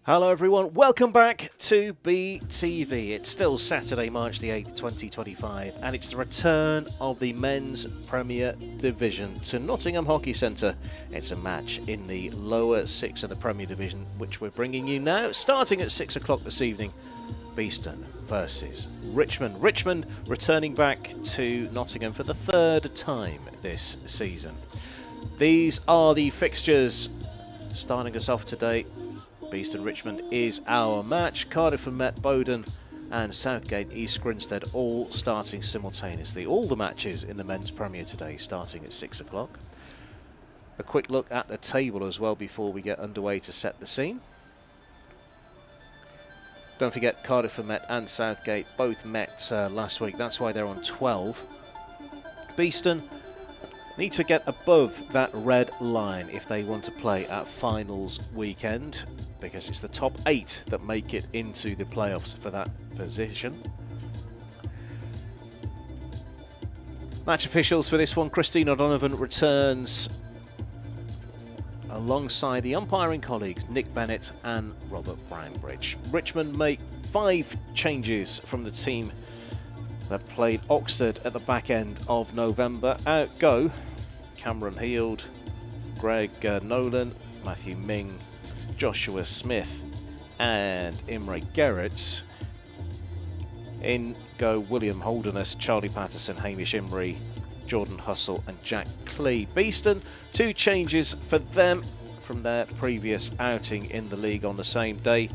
Hello everyone, welcome back to BTV. It's still Saturday, March the 8th, 2025, and it's the return of the Men's Premier Division to Nottingham Hockey Centre. It's a match in the lower six of the Premier Division, which we're bringing you now, starting at 6 o'clock this evening. Beeston versus Richmond. Richmond returning back to Nottingham for the third time this season. These are the fixtures starting us off today. Beeston Richmond is our match. Cardiff and Met Bowden and Southgate East Grinstead all starting simultaneously. All the matches in the Men's Premier today starting at 6 o'clock. A quick look at the table as well before we get underway to set the scene. Don't forget Cardiff and Met and Southgate both met last week. That's why they're on 12. Beeston need to get above that red line if they want to play at finals weekend, because it's the top 8 that make it into the playoffs for that position. Match officials for this one: Christine O'Donovan returns alongside the umpiring colleagues Nick Bennett and Robert Brownbridge. Richmond make 5 changes from the team that played Oxford at the back end of November. Out go Cameron Heald, Greg Nolan, Matthew Ming, Joshua Smith and Imre Gerrits. In go William Holderness, Charlie Patterson, Hamish Imrie, Jordan Hustle and Jack Clee. Beeston, 2 changes for them from their previous outing in the league on the same day.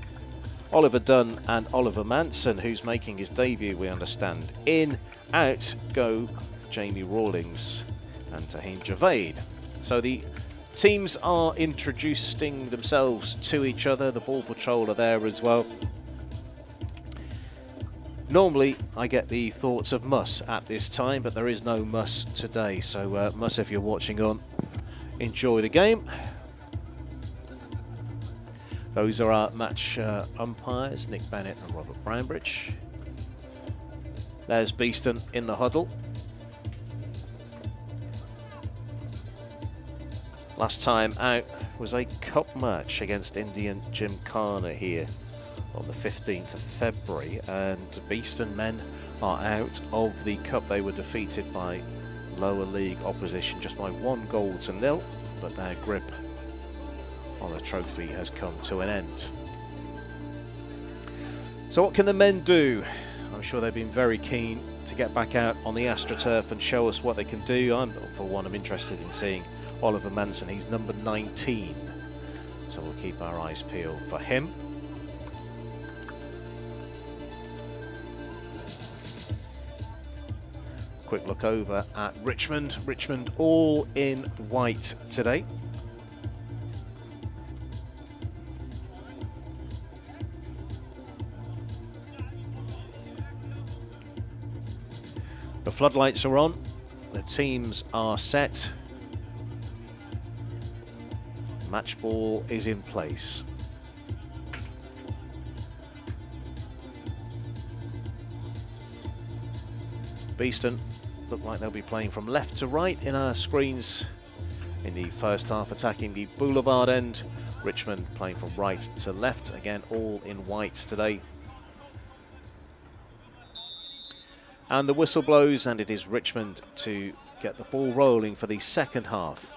Oliver Dunn and Oliver Manson, who's making his debut, we understand. In, out go Jamie Rawlings and Tahim Javed. So the teams are introducing themselves to each other. The ball patrol are there as well. Normally I get the thoughts of Muss at this time, but there is no Muss today. So Muss, if you're watching on, enjoy the game. Those are our match umpires, Nick Bennett and Robert Brownbridge. There's Beeston in the huddle. Last time out was a cup match against Indian Gymkhana here on the 15th of February, and Beeston men are out of the cup. They were defeated by lower league opposition just by 1-0, but their grip on the trophy has come to an end. So what can the men do? I'm sure they've been very keen to get back out on the AstroTurf and show us what they can do. For one, I'm interested in seeing Oliver Manson. He's number 19, so we'll keep our eyes peeled for him. Quick look over at Richmond. Richmond all in white today. The floodlights are on, the teams are set, match ball is in place. Beeston look like they'll be playing from left to right in our screens in the first half, attacking the boulevard end. Richmond playing from right to left, again all in whites today. And the whistle blows, and it is Richmond to get the ball rolling for the second half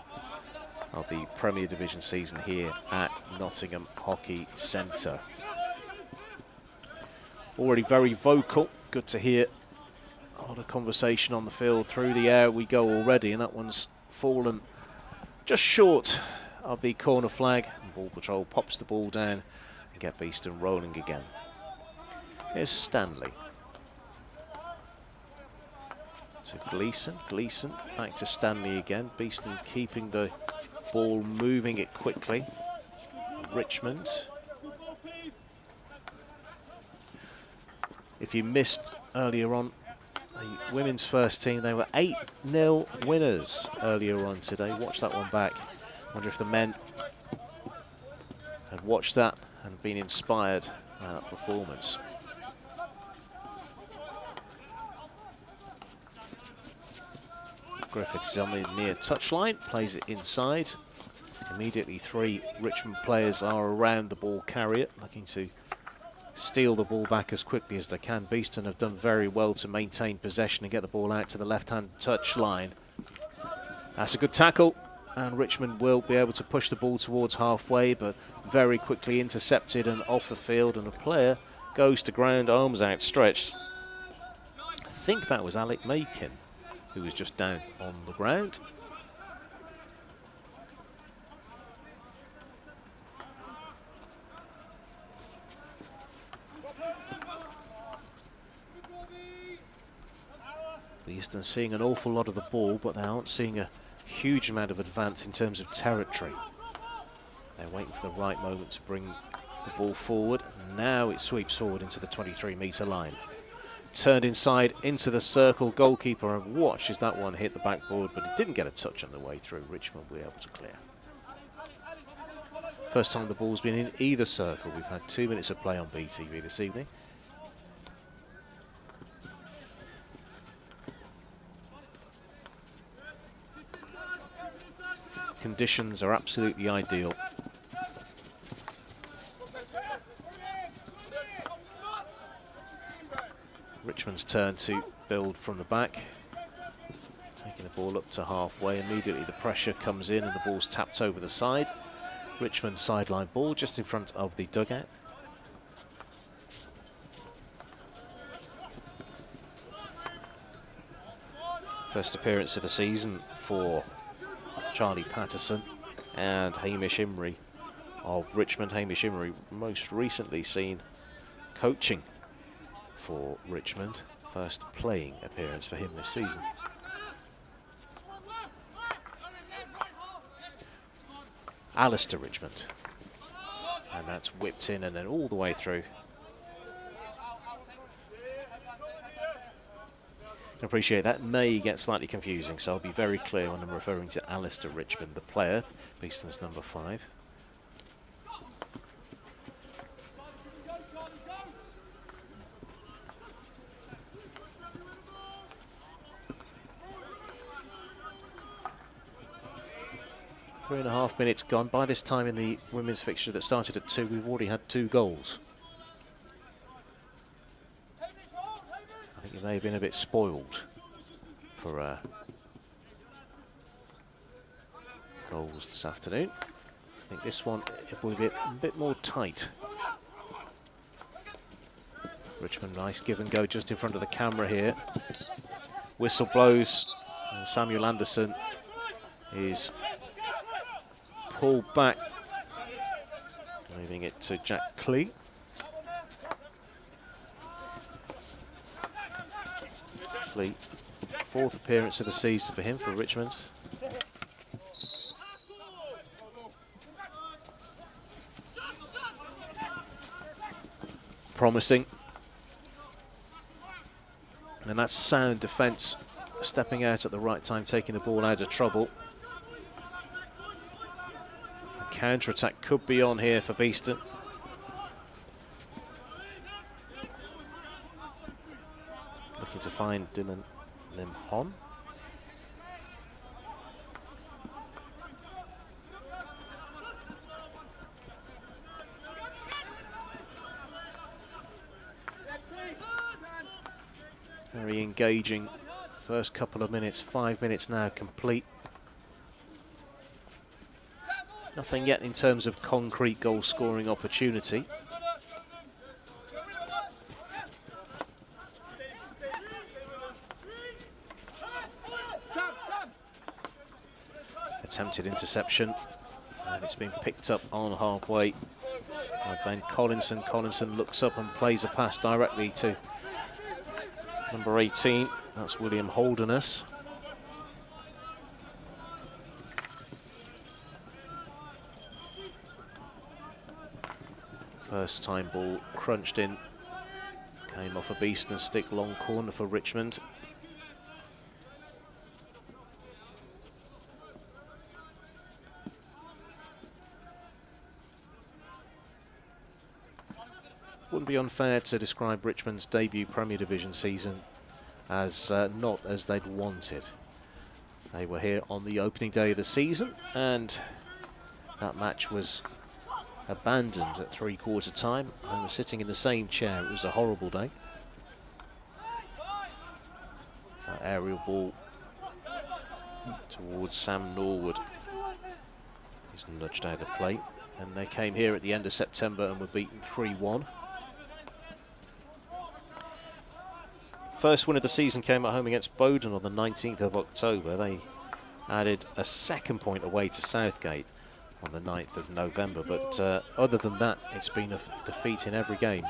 of the Premier Division season here at Nottingham Hockey Centre. Already very vocal, good to hear a lot of conversation on the field. Through the air we go already, and that one's fallen just short of the corner flag. And ball patrol pops the ball down and get Beeston rolling again. Here's Stanley. So Gleeson, back to Stanley again. Beeston keeping the ball moving it quickly. Richmond. If you missed earlier on, the women's first team, they were 8-0 winners earlier on today. Watch that one back. Wonder if the men had watched that and been inspired by that performance. Griffiths on the near touchline, plays it inside. Immediately 3 Richmond players are around the ball carrier, looking to steal the ball back as quickly as they can. Beeston have done very well to maintain possession and get the ball out to the left-hand touch line. That's a good tackle, and Richmond will be able to push the ball towards halfway, but very quickly intercepted and off the field, and a player goes to ground, arms outstretched. I think that was Alec Makin, who was just down on the ground. Beeston seeing an awful lot of the ball, but they aren't seeing a huge amount of advance in terms of territory. They're waiting for the right moment to bring the ball forward. Now it sweeps forward into the 23-metre line. Turned inside into the circle. Goalkeeper watches that one hit the backboard, but it didn't get a touch on the way through. Richmond will be able to clear. First time the ball's been in either circle. We've had 2 minutes of play on BTV this evening. Conditions are absolutely ideal. Richmond's turn to build from the back. Taking the ball up to halfway. Immediately the pressure comes in and the ball's tapped over the side. Richmond sideline ball just in front of the dugout. First appearance of the season for Charlie Patterson and Hamish Imrie of Richmond. Hamish Imrie most recently seen coaching for Richmond. First playing appearance for him this season. Alistair Richmond. And that's whipped in and then all the way through. I appreciate that may get slightly confusing, so I'll be very clear when I'm referring to Alistair Richmond, the player. Beeston's number 5. Three and a half minutes gone. By this time in the women's fixture that started at 2, we've already had 2 goals. I think it may have been a bit spoiled for goals this afternoon. I think this one it will be a bit more tight. Richmond, nice give and go just in front of the camera here. Whistle blows and Samuel Anderson is pulled back, leaving it to Jack Clee. Clee, 4th appearance of the season for him, for Richmond. Promising. And that's sound defence, stepping out at the right time, taking the ball out of trouble. A counter-attack could be on here for Beeston. Looking to find Dylan Lim Hon. Very engaging first couple of minutes, 5 minutes now complete. Nothing yet in terms of concrete goal scoring opportunity. Attempted interception, and it's been picked up on halfway by Ben Collinson. Collinson looks up and plays a pass directly to number 18, that's William Holderness. First time ball crunched in, came off a Beeston stick, long corner for Richmond. Wouldn't be unfair to describe Richmond's debut Premier Division season as not as they'd wanted. They were here on the opening day of the season and That match was abandoned at three-quarter time. I was sitting in the same chair. It was a horrible day. It's that aerial ball towards Sam Norwood. He's nudged out of play. And they came here at the end of September and were beaten 3-1. First win of the season came at home against Bowden on the 19th of October. They added a second point away to Southgate on the 9th of November. But other than that, it's been a defeat in every game.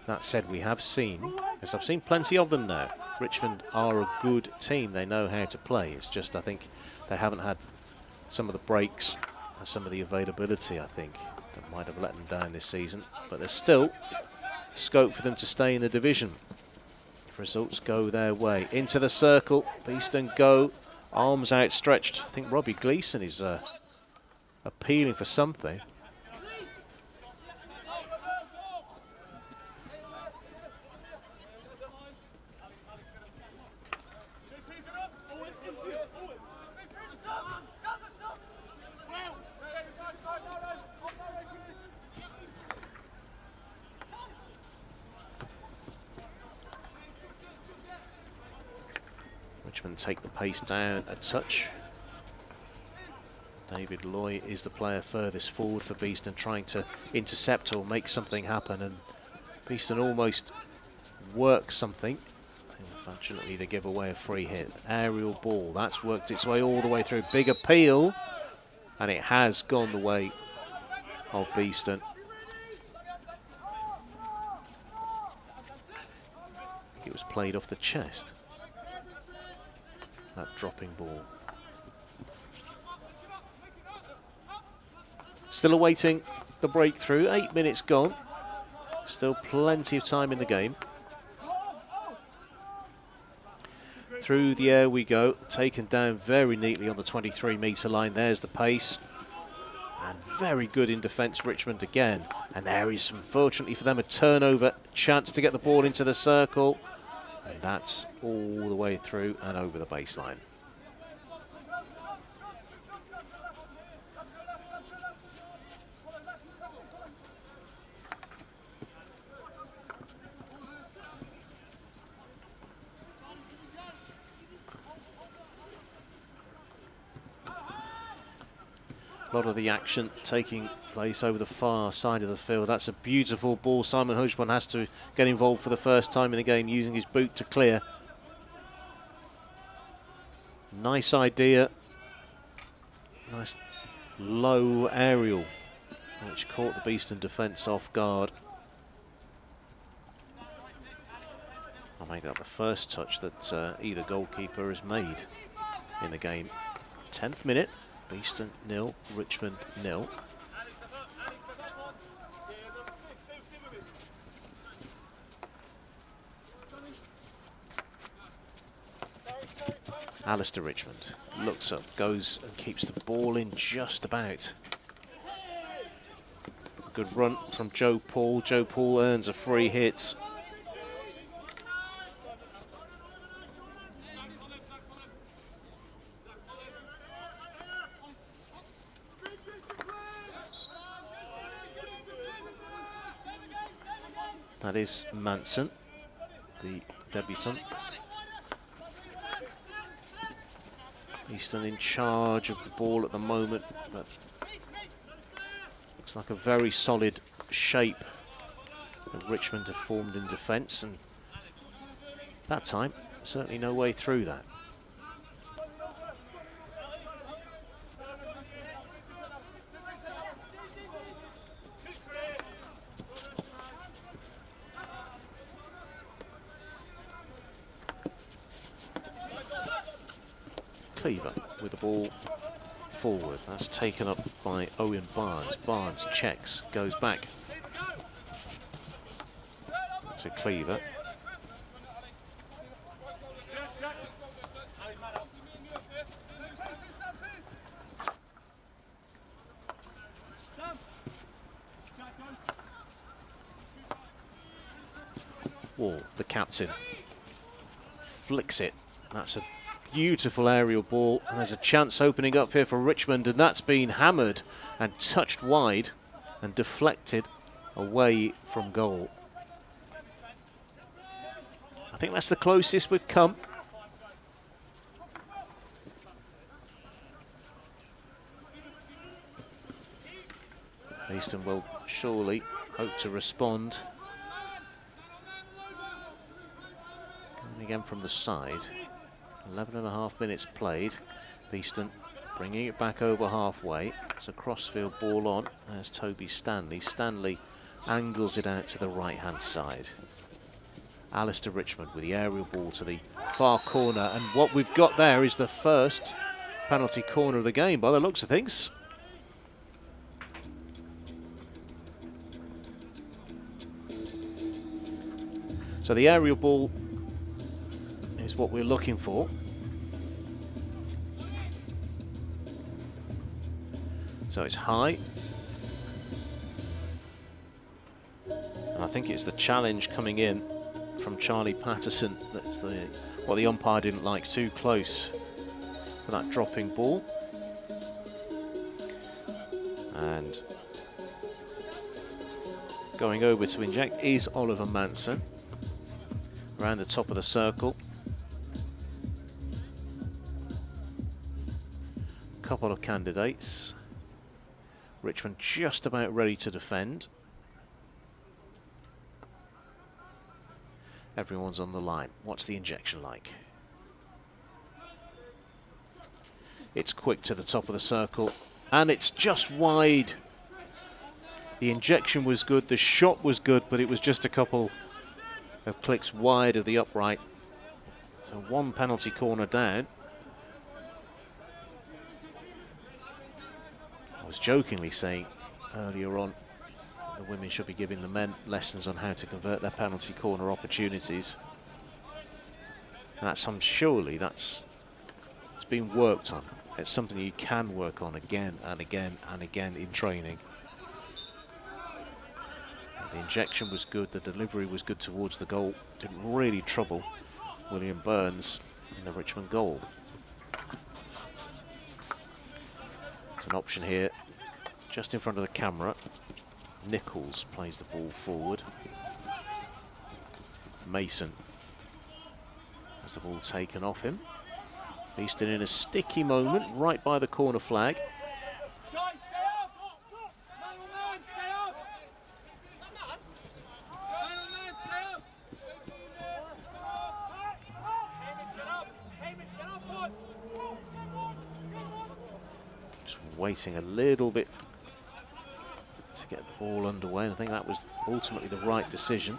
That said, we have seen, as I've seen plenty of them now, Richmond are a good team. They know how to play. It's just, I think, they haven't had some of the breaks and some of the availability, I think, that might have let them down this season. But there's still scope for them to stay in the division if results go their way. Into the circle, Beeston go, arms outstretched. I think Robbie Gleeson is appealing for something. Richmond take the pace down a touch. David Loy is the player furthest forward for Beeston, trying to intercept or make something happen, and Beeston almost works something. Unfortunately, they give away a free hit. Aerial ball, that's worked its way all the way through. Big appeal, and it has gone the way of Beeston. It was played off the chest. That dropping ball. Still awaiting the breakthrough. 8 minutes gone. Still plenty of time in the game. Through the air we go. Taken down very neatly on the 23-metre line. There's the pace. And very good in defence, Richmond again. And there is, unfortunately for them, a turnover chance to get the ball into the circle. And that's all the way through and over the baseline. A lot of the action taking place over the far side of the field. That's a beautiful ball. Simon Hudgman has to get involved for the first time in the game, using his boot to clear. Nice idea. Nice low aerial, which caught the Beeston defence off guard. I'll make that the first touch that either goalkeeper has made in the game. 10th minute. Beeston 0, Richmond 0. Alistair Richmond looks up, goes and keeps the ball in just about. Good run from Joe Paul. Joe Paul earns a free hit. That is Manson, the debutant. Beeston in charge of the ball at the moment, but looks like a very solid shape that Richmond have formed in defence, and that time, certainly no way through that. Cleaver with the ball forward. That's taken up by Owen Barnes. Barnes checks, goes back to Cleaver. Wall, the captain, flicks it. That's a beautiful aerial ball, and there's a chance opening up here for Richmond, and that's been hammered and touched wide and deflected away from goal. I think that's the closest we've come. Beeston will surely hope to respond. Coming again from the side. 11.5 minutes played. Beeston bringing it back over halfway. It's a crossfield ball on. There's Toby Stanley. Stanley angles it out to the right-hand side. Alistair Richmond with the aerial ball to the far corner. And what we've got there is the first penalty corner of the game by the looks of things. So the aerial ball is what we're looking for. So it's high. And I think it's the challenge coming in from Charlie Patterson. That's what the umpire didn't like, too close for that dropping ball. And going over to inject is Oliver Manson. Around the top of the circle. Couple of candidates. Richmond just about ready to defend. Everyone's on the line. What's the injection like? It's quick to the top of the circle, and it's just wide. The injection was good, the shot was good, but it was just a couple of clicks wide of the upright. So one penalty corner down. I was jokingly saying earlier on the women should be giving the men lessons on how to convert their penalty corner opportunities. And that's surely it's been worked on. It's something you can work on again and again and again in training. The injection was good, the delivery was good towards the goal. Didn't really trouble William Burns in the Richmond goal. There's an option here just in front of the camera. Nichols plays the ball forward. Mason has the ball taken off him. Beeston in a sticky moment right by the corner flag. Just waiting a little bit to get the ball underway, and I think that was ultimately the right decision.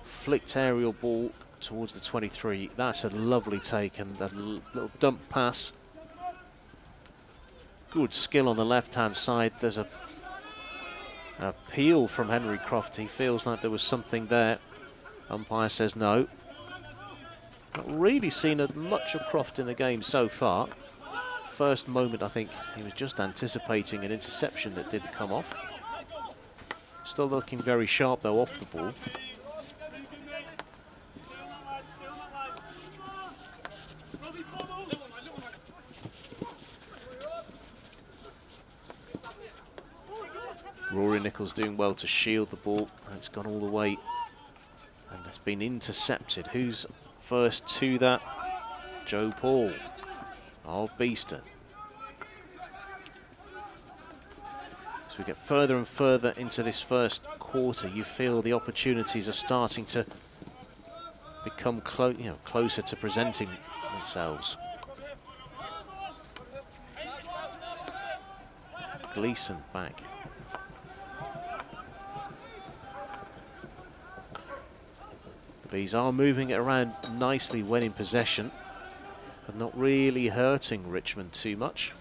Flicked aerial ball towards the 23. That's a lovely take, and that little dump pass. Good skill on the left-hand side. There's an appeal from Henry Croft. He feels like there was something there. Umpire says no. Not really seen much of Croft in the game so far. First moment, I think he was just anticipating an interception that didn't come off. Still looking very sharp though off the ball. Rory Nichols doing well to shield the ball. It's gone all the way and it's been intercepted. Who's first to that? Joe Paul of Beeston. As we get further and further into this first quarter, you feel the opportunities are starting to become closer to presenting themselves. Gleeson back. The Bees are moving it around nicely when in possession, but not really hurting Richmond too much.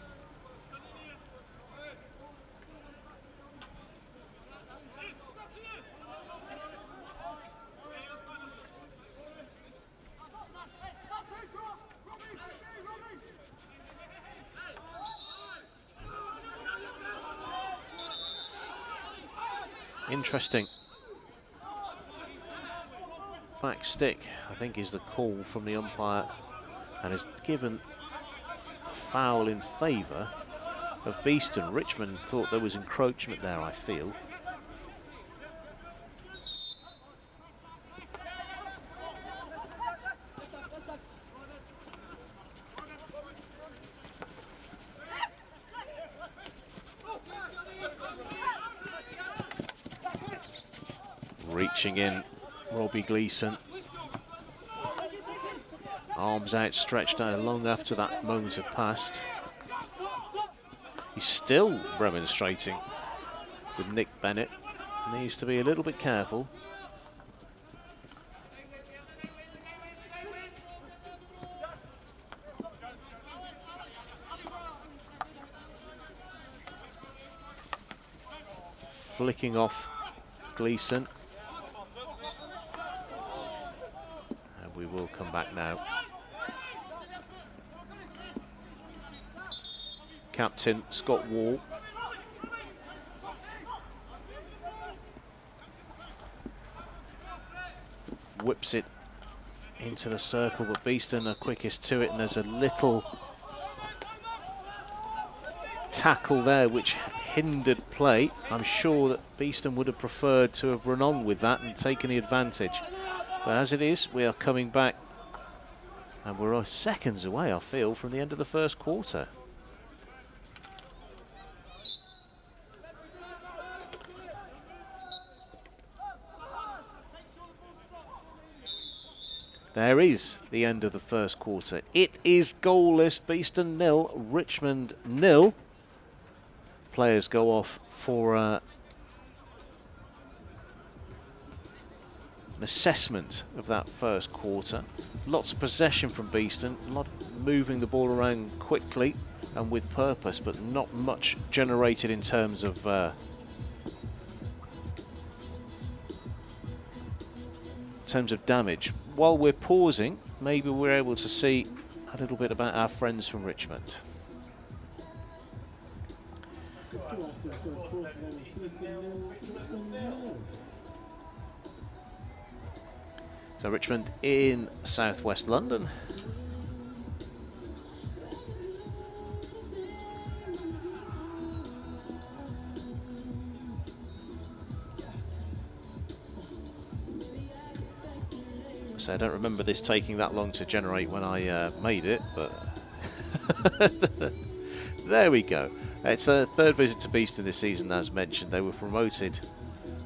Interesting. Back stick, I think, is the call from the umpire and has given a foul in favour of Beeston. Richmond thought there was encroachment there, I feel. Reaching in, Robbie Gleeson. Arms outstretched long after that moment had passed. He's still remonstrating with Nick Bennett. Needs to be a little bit careful. Flicking off Gleeson. And we will come back now. Captain Scott Wall. Whips it into the circle, but Beeston are quickest to it, and there's a little tackle there which hindered play. I'm sure that Beeston would have preferred to have run on with that and taken the advantage. But as it is, we are coming back, and we're seconds away, I feel, from the end of the first quarter. There is the end of the first quarter. It is goalless. Beeston 0, Richmond 0. Players go off for an assessment of that first quarter. Lots of possession from Beeston, a lot moving the ball around quickly and with purpose, but not much generated in terms of damage. While we're pausing, maybe we're able to see a little bit about our friends from Richmond. So Richmond in southwest London. So I don't remember this taking that long to generate when I made it, but there we go. It's a third visit to Beeston this season, as mentioned. They were promoted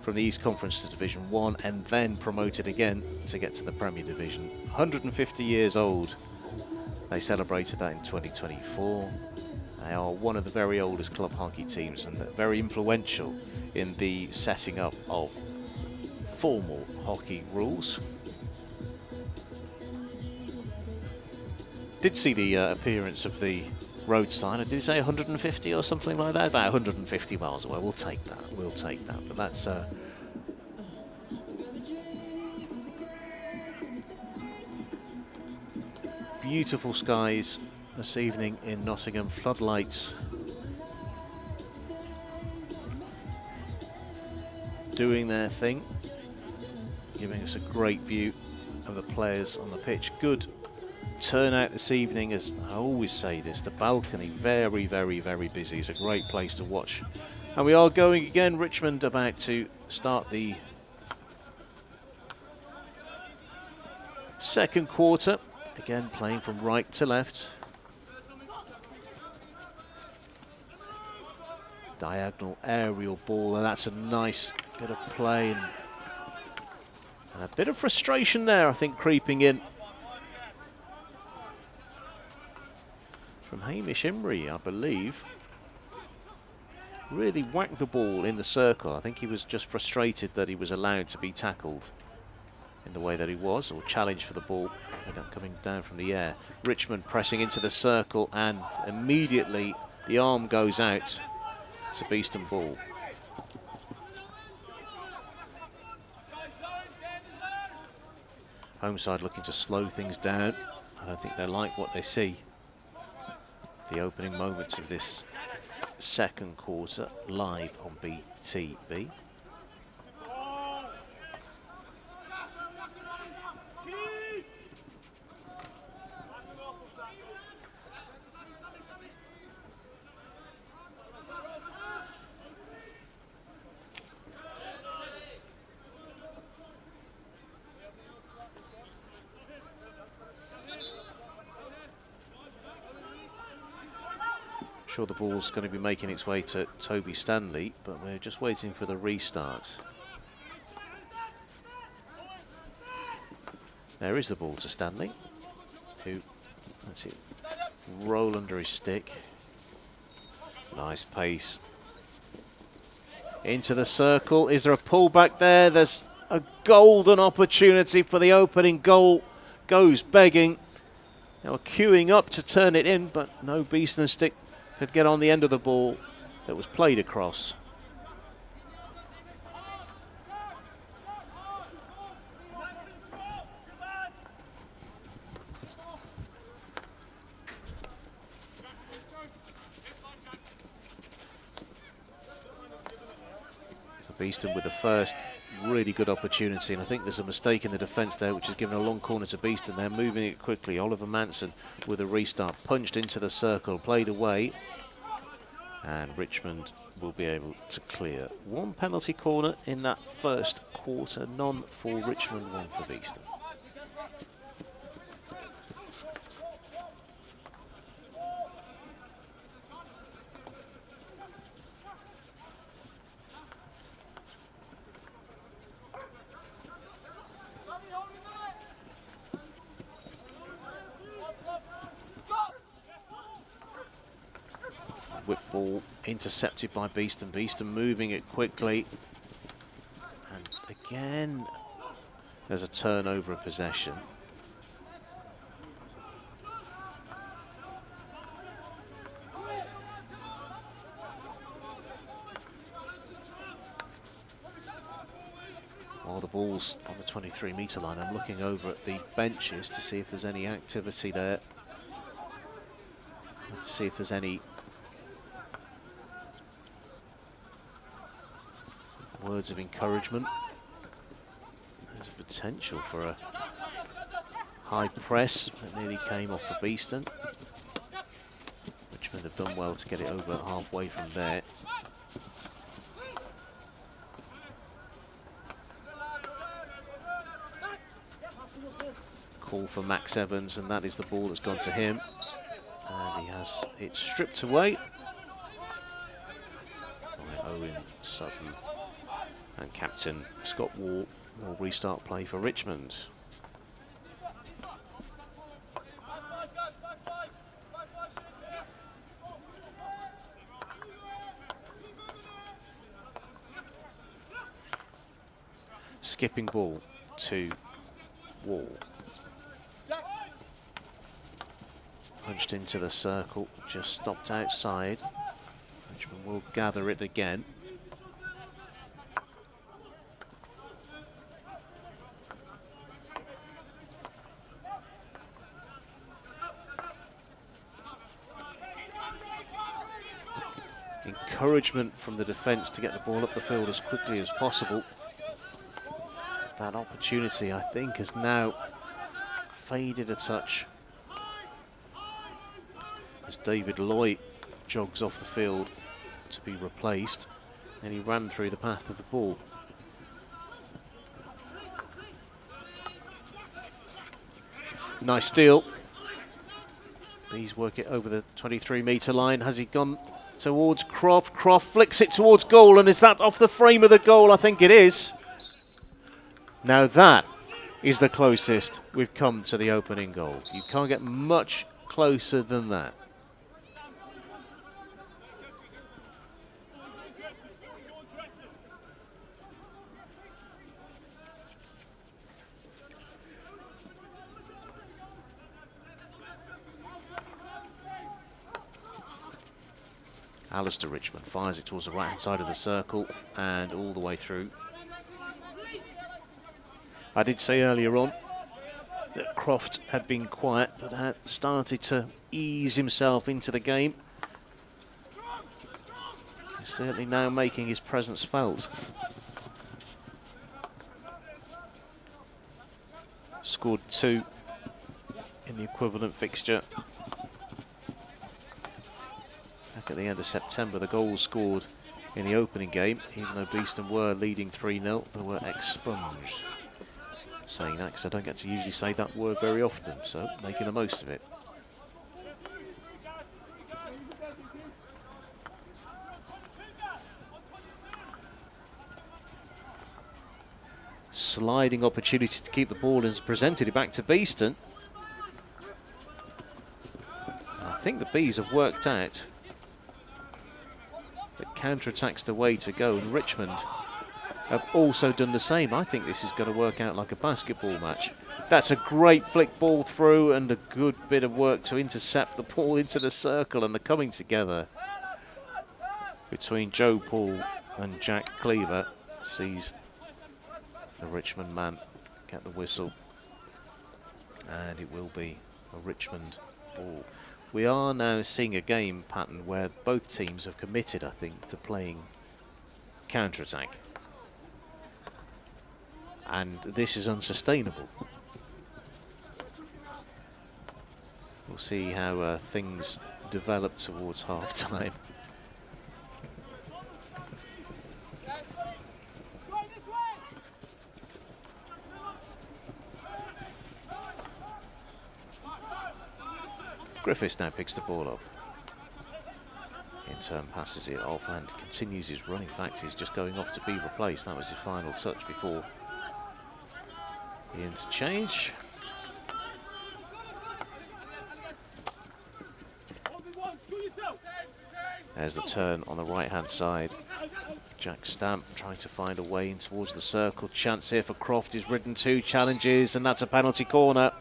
from the East Conference to Division 1 and then promoted again to get to the Premier Division. 150 years old. They celebrated that in 2024. They are one of the very oldest club hockey teams and very influential in the setting up of formal hockey rules. Did see the appearance of the road sign. Did he say 150 or something like that? About 150 miles away. We'll take that. We'll take that. But that's beautiful skies this evening in Nottingham. Floodlights doing their thing, giving us a great view of the players on the pitch. Good turnout this evening, as I always say this, the balcony very, very, very busy. It's a great place to watch. And we are going again. Richmond about to start the second quarter. Again, playing from right to left. Diagonal aerial ball, and that's a nice bit of play. And a bit of frustration there, I think, creeping in from Hamish Imrie, I believe. Really whacked the ball in the circle. I think he was just frustrated that he was allowed to be tackled in the way that he was, or challenged for the ball coming down from the air. Richmond pressing into the circle, and immediately the arm goes out. It's a Beeston ball. Home side looking to slow things down. I don't think they like what they see. The opening moments of this second quarter live on BTV. Sure, the ball's going to be making its way to Toby Stanley, but we're just waiting for the restart. There is the ball to Stanley, who, let's see, roll under his stick. Nice pace. Into the circle. Is there a pullback there? There's a golden opportunity for the opening goal. Goes begging. They were queuing up to turn it in, but no Beeston stick could get on the end of the ball that was played across. So Beeston with the first really good opportunity, and I think there's a mistake in the defence there, which has given a long corner to Beeston. They're moving it quickly. Oliver Manson with a restart, punched into the circle, played away, and Richmond will be able to clear. One penalty corner in that first quarter, none for Richmond, one for Beeston. Whip ball intercepted by Beeston. Beeston moving it quickly. And again, there's a turnover of possession. While the ball's on the 23-metre line, I'm looking over at the benches to see if there's any activity there. To see if there's any words of encouragement. There's a potential for a high press that nearly came off for Beeston. Richmond have done well to get it over halfway from there. Call for Max Evans, and that is the ball that's gone to him. And he has it stripped away by Owen Sutton. And captain Scott Wall will restart play for Richmond. Skipping ball to Wall. Punched into the circle, just stopped outside. Richmond will gather it again. Encouragement from the defence to get the ball up the field as quickly as possible. That opportunity, I think, has now faded a touch as David Loy jogs off the field to be replaced, and he ran through the path of the ball. Nice steal. Bees work it over the 23-metre line. Has he gone towards Croft? Croft flicks it towards goal, and is that off the frame of the goal? I think it is. Now that is the closest we've come to the opening goal. You can't get much closer than that. Alistair Richmond fires it towards the right-hand side of the circle and all the way through. I did say earlier on that Croft had been quiet, but had started to ease himself into the game. He's certainly now making his presence felt. Scored 2 in the equivalent fixture. Back at the end of September, the goals scored in the opening game, even though Beeston were leading 3-0, they were expunged. Saying that because I don't get to usually say that word very often, so making the most of it. sliding opportunity to keep the ball and has presented it back to Beeston. I think the Bees have worked out that counter-attack's the way to go, and Richmond have also done the same. I think this is going to work out like a basketball match. That's a great flick ball through and a good bit of work to intercept the ball into the circle, and the coming together between Joe Paul and Jack Cleaver sees the Richmond man get the whistle, and it will be a Richmond ball. We are now seeing a game pattern where both teams have committed, I think, to playing counter-attack. And this is unsustainable. We'll see how things develop towards half-time. Griffiths now picks the ball up. In turn passes it off and continues his run. In fact, he's just going off to be replaced. That was his final touch before the interchange. There's the turn on the right-hand side. Jack Stamp trying to find a way in towards the circle. Chance here for Croft. He's ridden 2 challenges, and that's a penalty corner.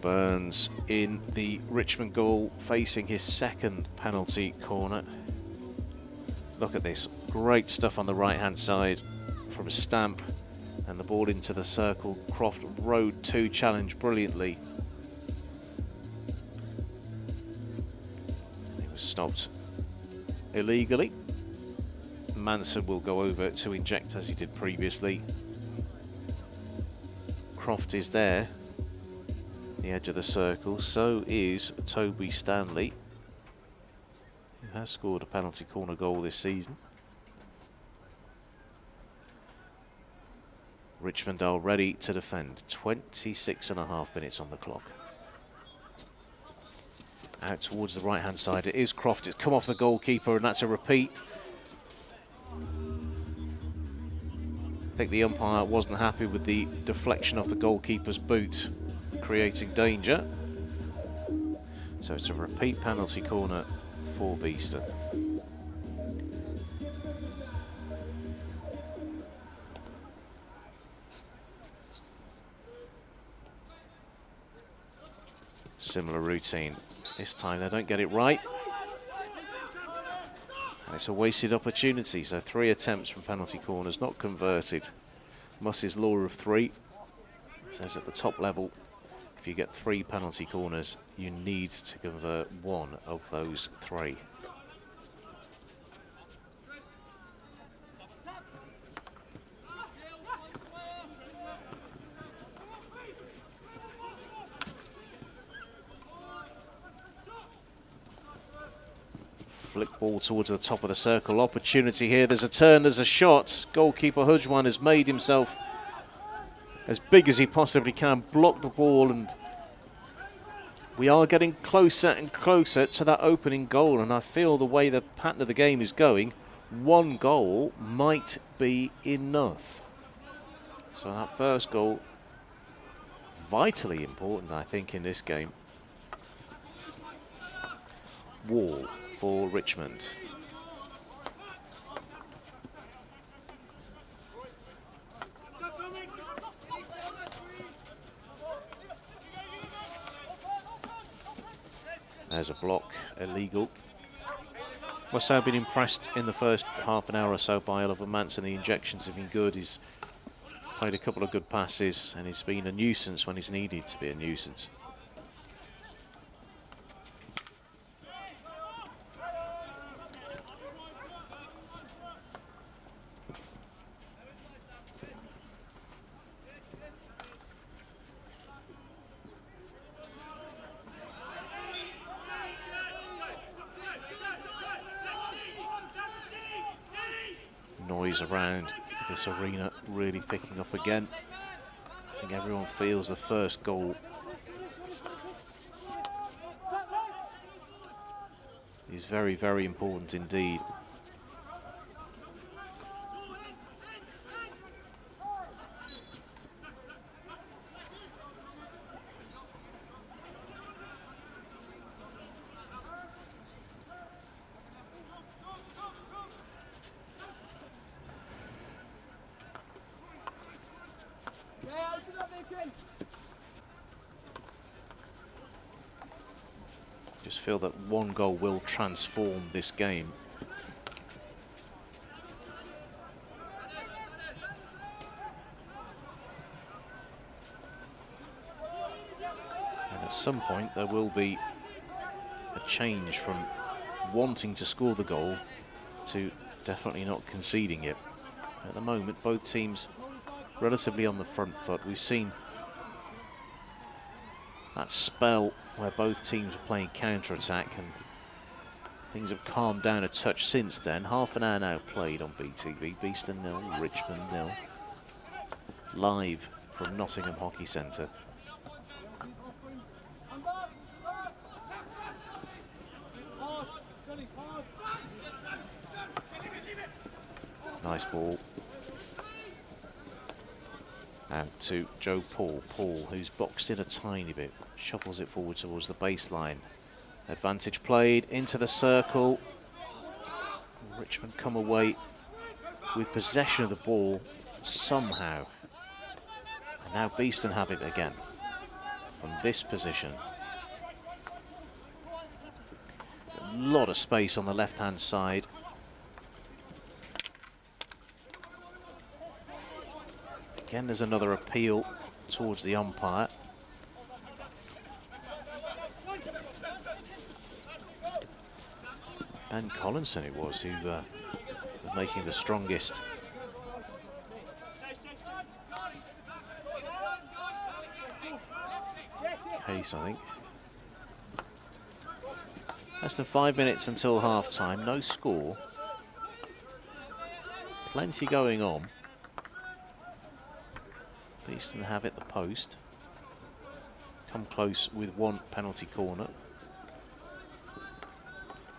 Burns in the Richmond goal, facing his second penalty corner. Look at this, great stuff on the right-hand side from a Stamp, and the ball into the circle. Croft rode 2 challenge brilliantly. He was stopped illegally. Manson will go over to inject as he did previously. Croft is there, the edge of the circle. So is Toby Stanley, who has scored a penalty corner goal this season. Richmond are ready to defend. 26.5 minutes on the clock. Out towards the right hand side, it is Croft. It's come off the goalkeeper, and that's a repeat. I think the umpire wasn't happy with the deflection of the goalkeeper's boot, creating danger. So it's a repeat penalty corner for Beeston. Similar routine. This time they don't get it right. And it's a wasted opportunity. So 3 attempts from penalty corners, not converted. Muss's law of 3 says at the top level, if you get 3 penalty corners, you need to convert 1 of those 3. Flick ball towards the top of the circle. Opportunity here. There's a turn, there's a shot. Goalkeeper Hujwan has made himself as big as he possibly can, block the ball, and we are getting closer and closer to that opening goal. And I feel the way the pattern of the game is going, 1 goal might be enough. So that first goal, vitally important, I think, in this game. Wall for Richmond. There's a block, illegal. Must have been impressed in the first half an hour or so by Oliver Manson. The injections have been good. He's played a couple of good passes, and he's been a nuisance when he's needed to be a nuisance. Noise around this arena really picking up again. I think everyone feels the first goal is very, very important indeed. Just feel that one goal will transform this game. And at some point there will be a change from wanting to score the goal to definitely not conceding it. At the moment, both teams relatively on the front foot. We've seen that spell where both teams were playing counter-attack, and things have calmed down a touch since then. Half an hour now played on BTV. Beeston 0, Richmond 0. Live from Nottingham Hockey Centre. Nice ball. Out to Joe Paul. Paul, who's boxed in a tiny bit, shuffles it forward towards the baseline. Advantage played into the circle. Richmond come away with possession of the ball somehow. And now Beeston have it again from this position. There's a lot of space on the left-hand side. Again, there's another appeal towards the umpire. Ben Collinson it was who was making the strongest case, I think. Less than 5 minutes until half-time, no score. Plenty going on. Beeston have it, the post. Come close with one penalty corner.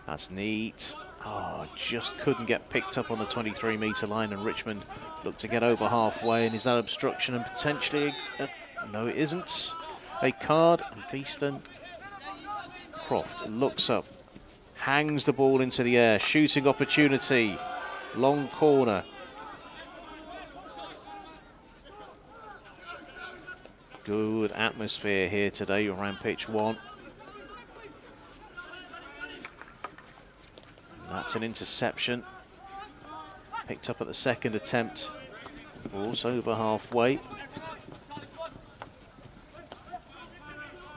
That's neat. Oh, just couldn't get picked up on the 23-metre line, and Richmond looked to get over halfway. And is that obstruction and potentially no, it isn't. A card, and Beeston. Croft looks up, hangs the ball into the air, shooting opportunity, long corner. Good atmosphere here today around pitch 1. And that's an interception. Picked up at the second attempt. Ball's over halfway.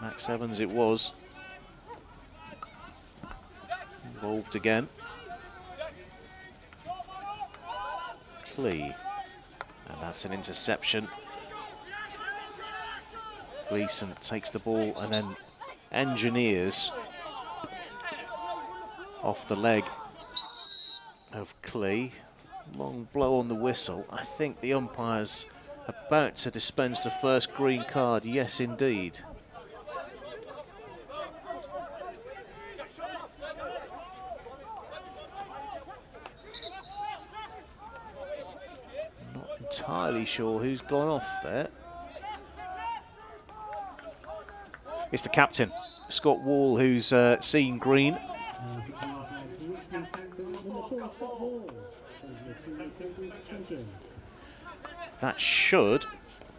Max Evans it was. Involved again. Clee. And that's an interception. Beeston takes the ball and then engineers off the leg of Clee. Long blow on the whistle. I think the umpire's about to dispense the first green card. Yes, indeed. Not entirely sure who's gone off there. It's the captain, Scott Wall, who's seen green. That should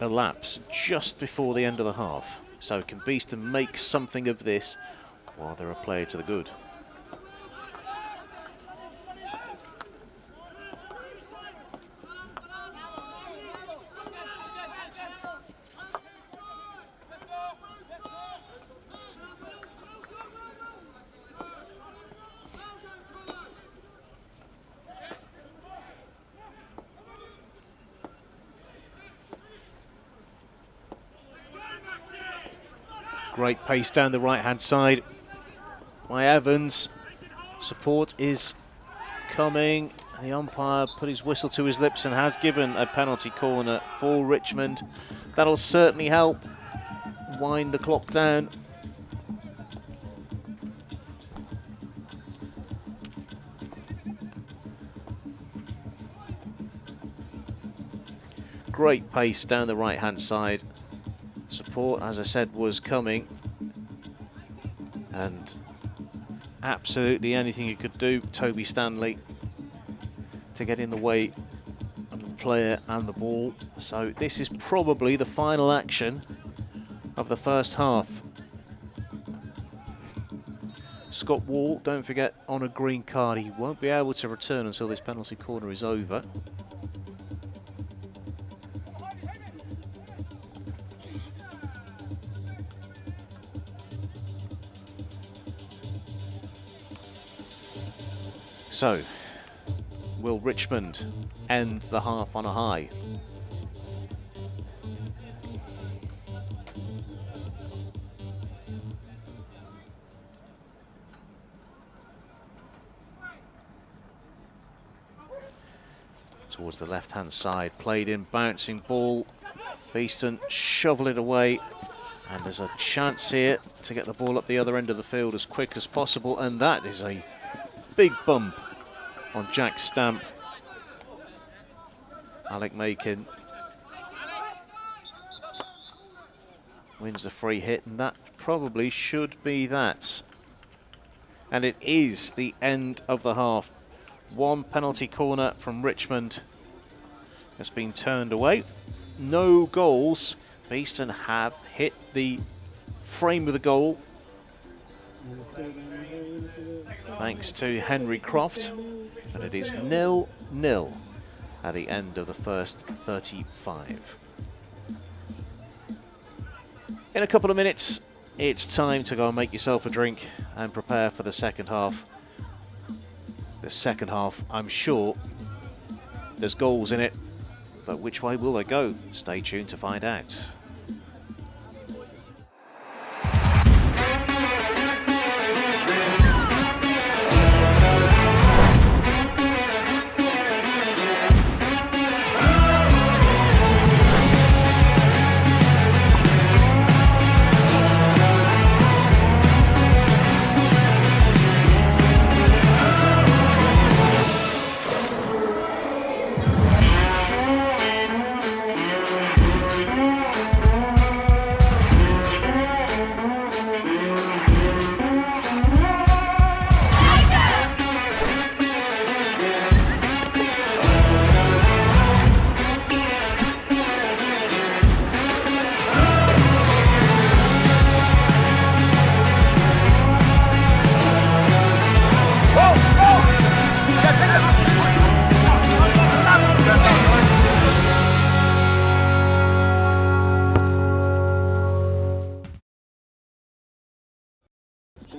elapse just before the end of the half. So can Beeston make something of this while they're a player to the good? Great pace down the right-hand side by Evans. Support is coming. The umpire put his whistle to his lips and has given a penalty corner for Richmond. That'll certainly help wind the clock down. great pace down the right-hand side. Support, as I said, was coming. And absolutely anything you could do, Toby Stanley, to get in the way of the player and the ball. So this is probably the final action of the first half. Scott Wall, don't forget, on a green card. He won't be able to return until this penalty corner is over. So, will Richmond end the half on a high? Towards the left-hand side, played in, bouncing ball. Beeston shovel it away, and there's a chance here to get the ball up the other end of the field as quick as possible, and that is a big bump on Jack Stamp. Alec Makin wins the free hit, and that probably should be that. And it is the end of the half. One penalty corner from Richmond has been turned away. No goals. Beeston have hit the frame of the goal, thanks to Henry Croft. And it is 0-0 at the end of the first 35. In a couple of minutes, it's time to go and make yourself a drink and prepare for the second half. The second half, I'm sure there's goals in it, but which way will they go? Stay tuned to find out.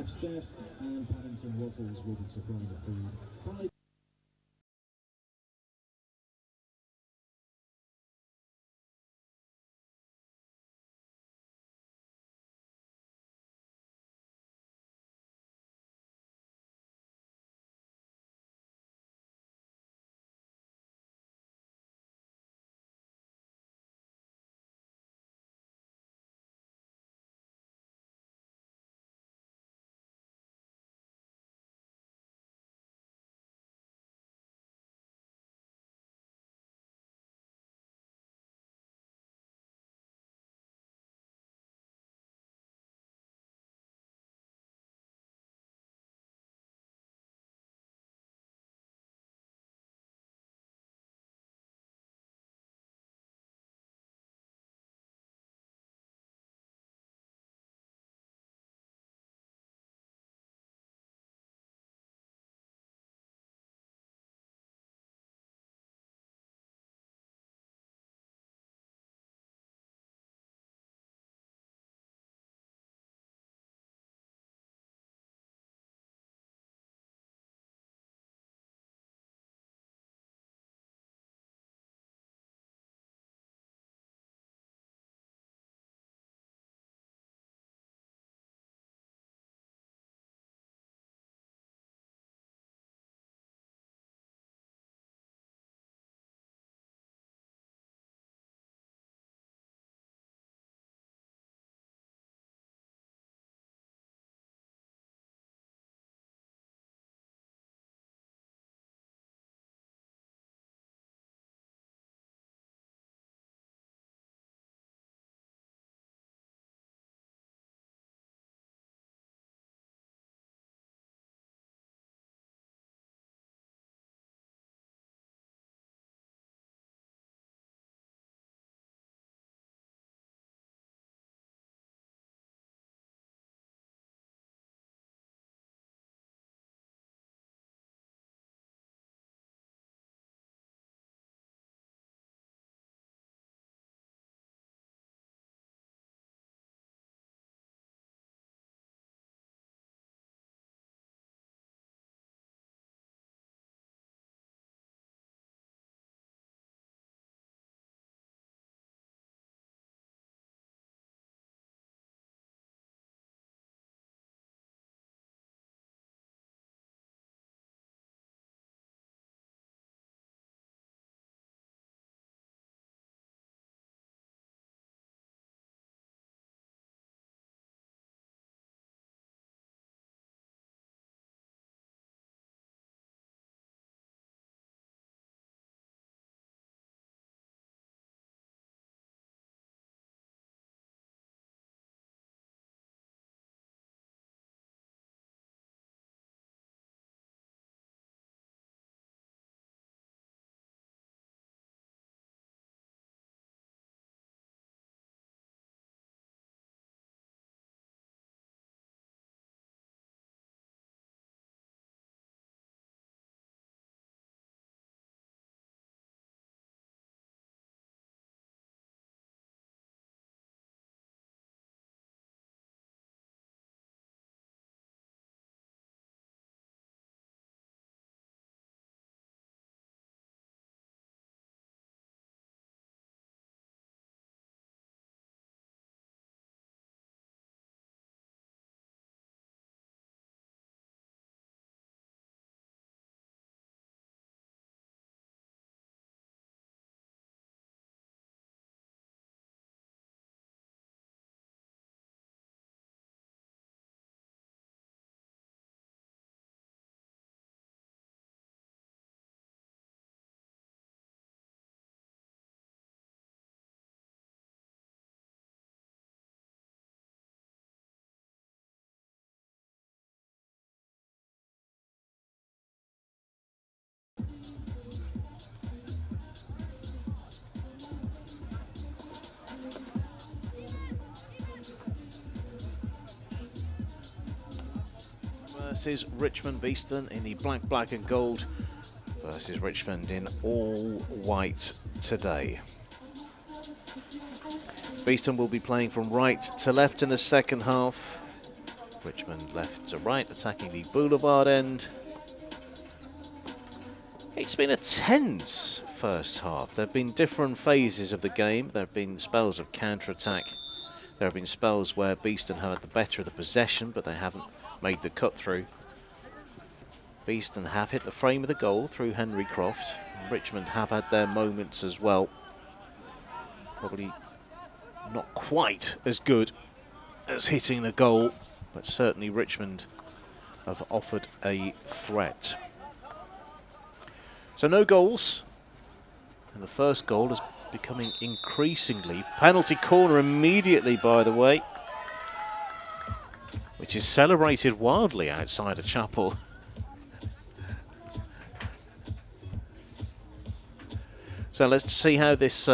Steps and Paddington Waffles will be supplying the food. versus Richmond. Beeston in the black, black and gold versus Richmond in all white today. Beeston will be playing from right to left in the second half. Richmond left to right, attacking the boulevard end. It's been a tense first half. There have been different phases of the game. There have been spells of counter-attack. There have been spells where Beeston have had the better of the possession, but they haven't made the cut through. Beeston have hit the frame of the goal through Henry Croft. Richmond have had their moments as well. Probably not quite as good as hitting the goal, but certainly Richmond have offered a threat. So no goals, and the first goal is becoming increasingly penalty corner immediately, by the way, which is celebrated wildly outside a chapel. So let's see how this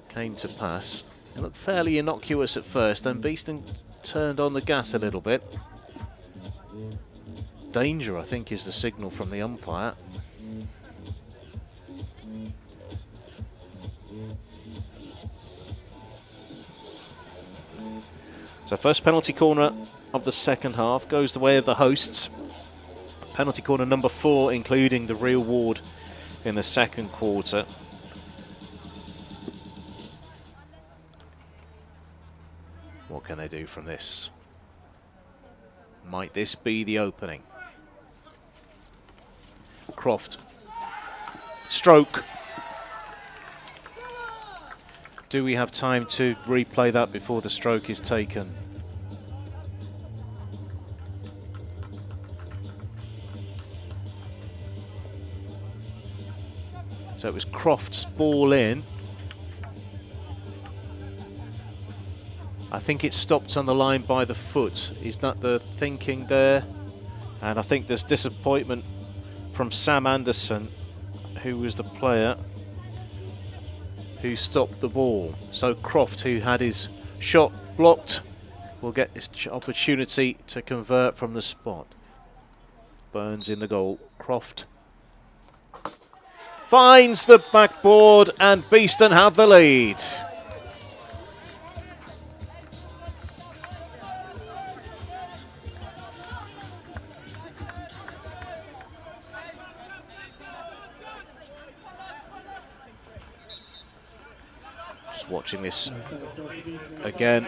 came to pass. It looked fairly innocuous at first, then Beeston turned on the gas a little bit. Danger, I think, is the signal from the umpire. So first penalty corner of the second half goes the way of the hosts. Penalty corner number 4, including the real ward in the second quarter. What can they do from this? Might this be the opening? Croft. Stroke. Do we have time to replay that before the stroke is taken? So it was Croft's ball in. I think it stopped on the line by the foot. Is that the thinking there? And I think there's disappointment from Sam Anderson, who was the player who stopped the ball. So Croft, who had his shot blocked, will get this opportunity to convert from the spot. Burns in the goal. Croft finds the backboard, and Beeston have the lead. Just watching this again.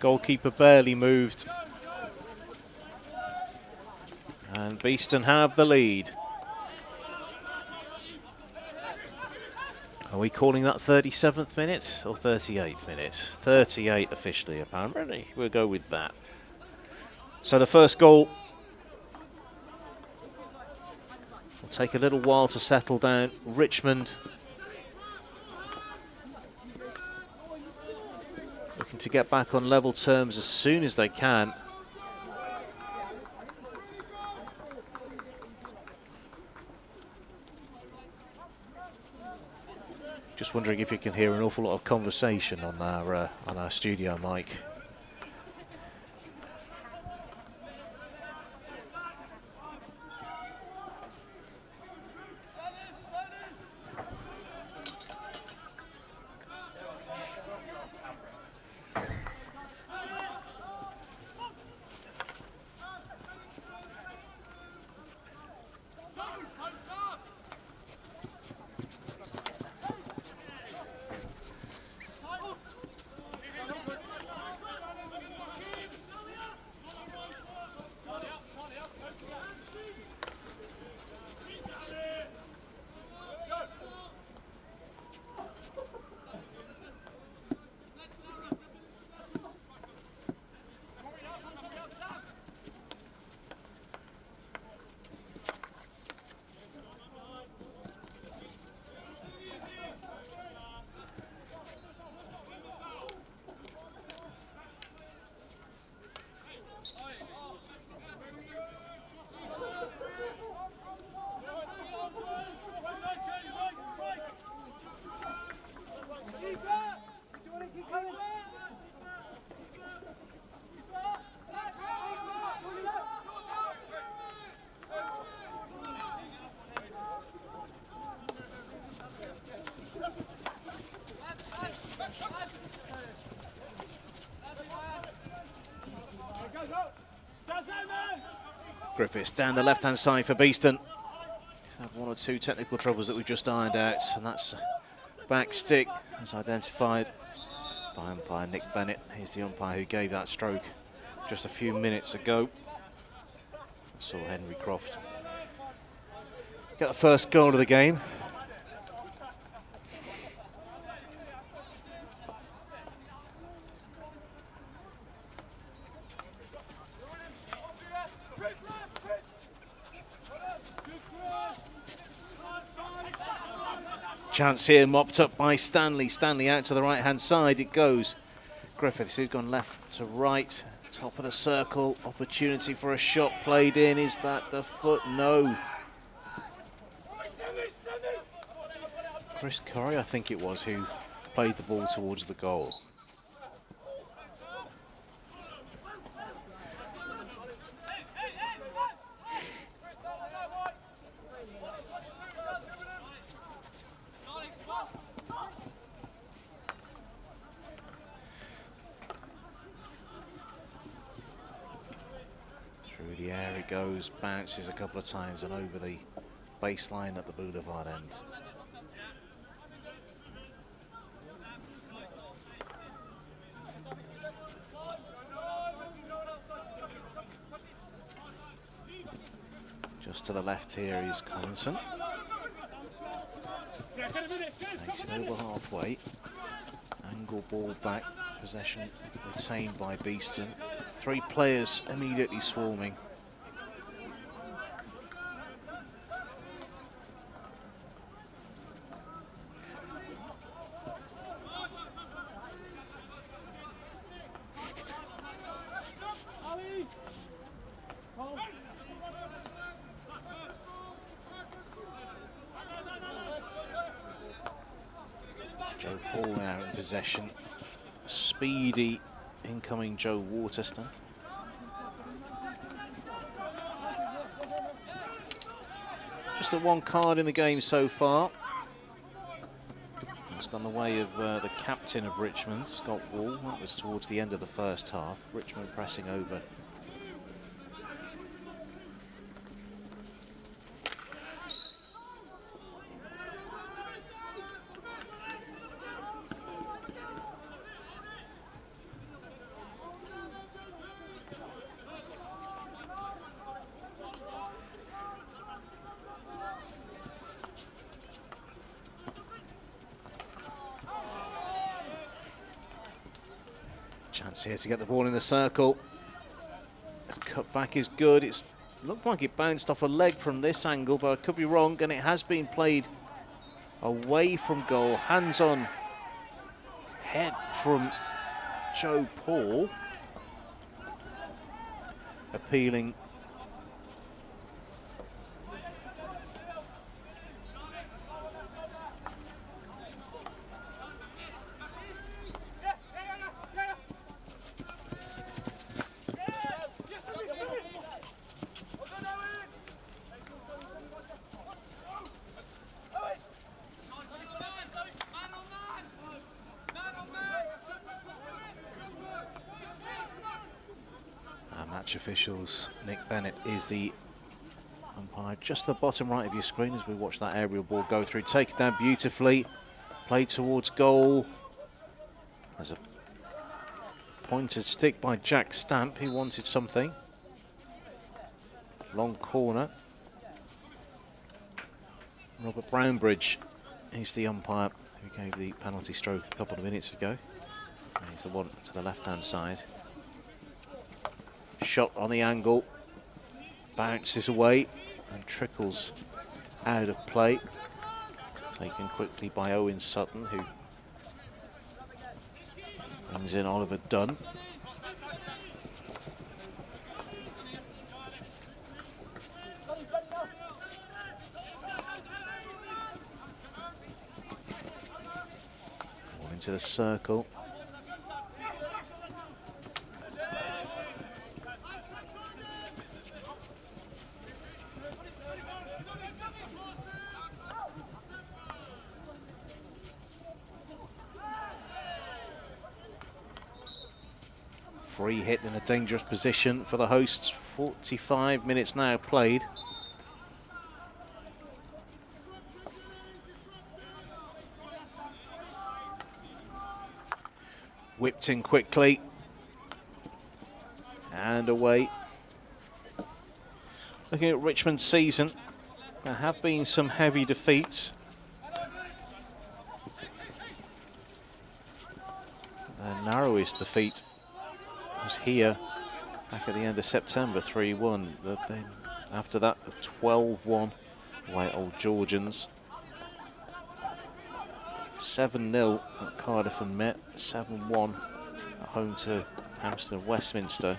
Goalkeeper barely moved. And Beeston have the lead. Are we calling that 37th minute or 38th minute? 38 officially, apparently. We'll go with that. So the first goal will take a little while to settle down. Richmond looking to get back on level terms as soon as they can. Just wondering if you can hear an awful lot of conversation on our studio mic. Griffiths down the left-hand side for Beeston. He's had one or two technical troubles that we've just ironed out, and that's back stick as identified by umpire Nick Bennett. He's the umpire who gave that stroke just a few minutes ago. Saw Henry Croft get the first goal of the game. Chance here, mopped up by Stanley. Stanley out to the right-hand side. It goes. Griffiths, who's gone left to right. Top of the circle. Opportunity for a shot played in. Is that the foot? No. Chris Curry, I think it was, who played the ball towards the goal. Through the air it goes, bounces a couple of times and over the baseline at the boulevard end. Just to the left here is Collinson. Takes it over halfway. Angle ball back. Possession retained by Beeston. Three players immediately swarming. Joe Paul now in possession. Speedy incoming Joe Waterston. Just the one card in the game so far. It's gone the way of the captain of Richmond, Scott Wall. That was towards the end of the first half. Richmond pressing over. Chance here to get the ball in the circle. This cut back is good. It's looked like it bounced off a leg from this angle, but I could be wrong, and it has been played away from goal. Hands on head from Joe Paul. Appealing. Match officials, Nick Bennett is the umpire just the bottom right of your screen as we watch that aerial ball go through. Take it down beautifully, played towards goal. There's a pointed stick by Jack Stamp. He wanted something. Long corner. Robert Brownbridge is the umpire who gave the penalty stroke a couple of minutes ago. He's the one to the left-hand side. Shot on the angle, bounces away and trickles out of play. Taken quickly by Owen Sutton, who brings in Oliver Dunn. Ball into the circle. Free hit in a dangerous position for the hosts. 45 minutes now played. Whipped in quickly. And away. Looking at Richmond's season, there have been some heavy defeats. Their narrowest defeat was here back at the end of September, 3-1. But then after that, 12-1 away at Old Georgians. 7-0 at Cardiff and Met, 7-1 at home to Hampstead and Westminster.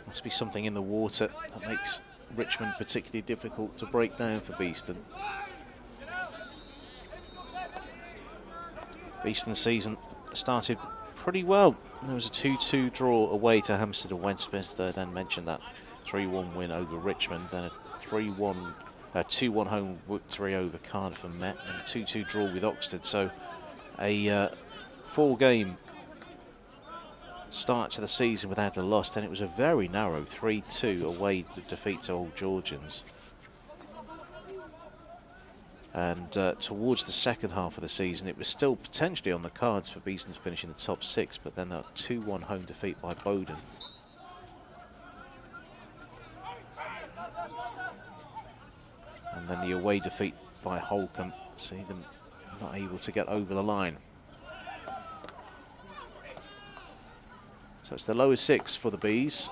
Must be something in the water that makes Richmond particularly difficult to break down for Beeston. Beeston's season started pretty well. There was a 2-2 draw away to Hampstead and Westminster, then mentioned that 3-1 win over Richmond, then a 2-1 home victory over Cardiff and Met, and a 2-2 draw with Oxford. So a 4-game start to the season without a loss. Then it was a very narrow 3-2 away defeat to Old Georgians. And towards the second half of the season, it was still potentially on the cards for Beeston to finish in the top 6, but then that 2-1 home defeat by Bowden. And then the away defeat by Holcombe, see them not able to get over the line. So it's the lowest 6 for the Bees.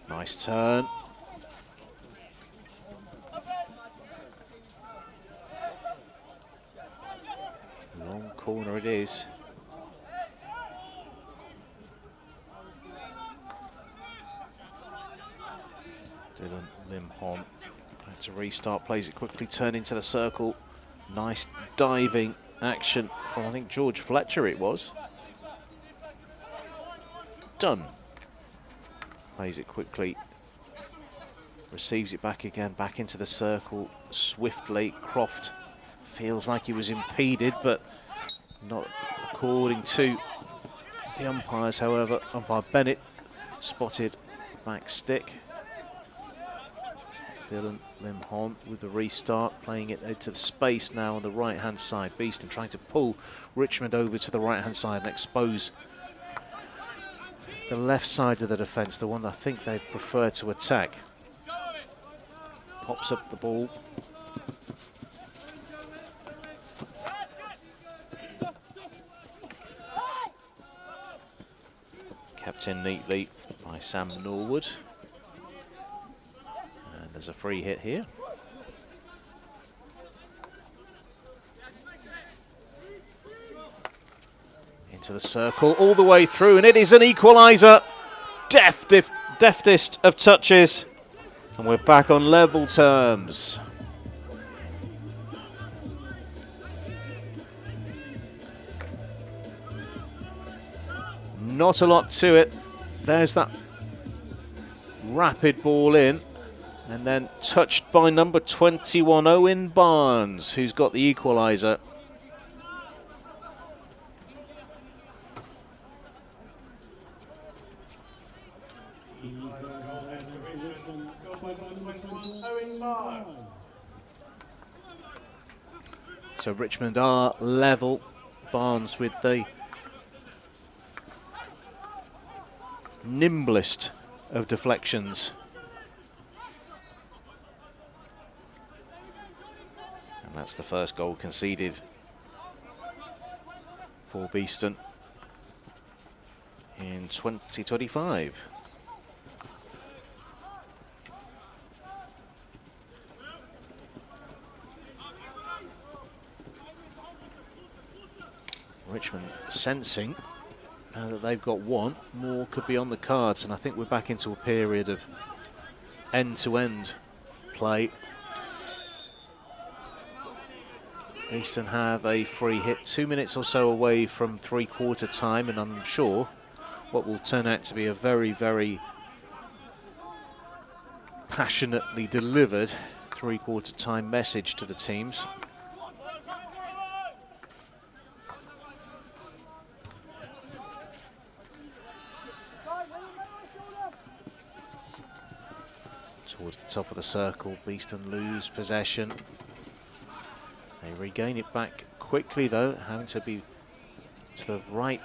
Nice turn. Long corner it is. Dylan Limhon had to restart, plays it quickly, turn into the circle. Nice diving action from, I think, George Fletcher it was. Done. Plays it quickly, receives it back again, back into the circle swiftly. Croft feels like he was impeded, but not according to the umpires. However, umpire Bennett spotted back stick. Dylan Limhon with the restart, playing it into the space now on the right-hand side. Beeston trying to pull Richmond over to the right-hand side and expose the left side of the defence, the one I think they prefer to attack. Pops up the ball. Kept in neatly by Sam Norwood. And there's a free hit here. Into the circle, all the way through, and it is an equaliser. Deftest of touches, and we're back on level terms. Not a lot to it. There's that rapid ball in, and then touched by number 21, Owen Barnes, who's got the equaliser. So Richmond are level. Barnes with the nimblest of deflections. And that's the first goal conceded for Beeston in 2025. Richmond sensing now that they've got one, more could be on the cards, and I think we're back into a period of end-to-end play. Beeston have a free hit 2 minutes or so away from three-quarter time, and I'm sure what will turn out to be a very, very passionately delivered three-quarter time message to the teams. Towards the top of the circle, Beeston lose possession. They regain it back quickly though, having to be to the right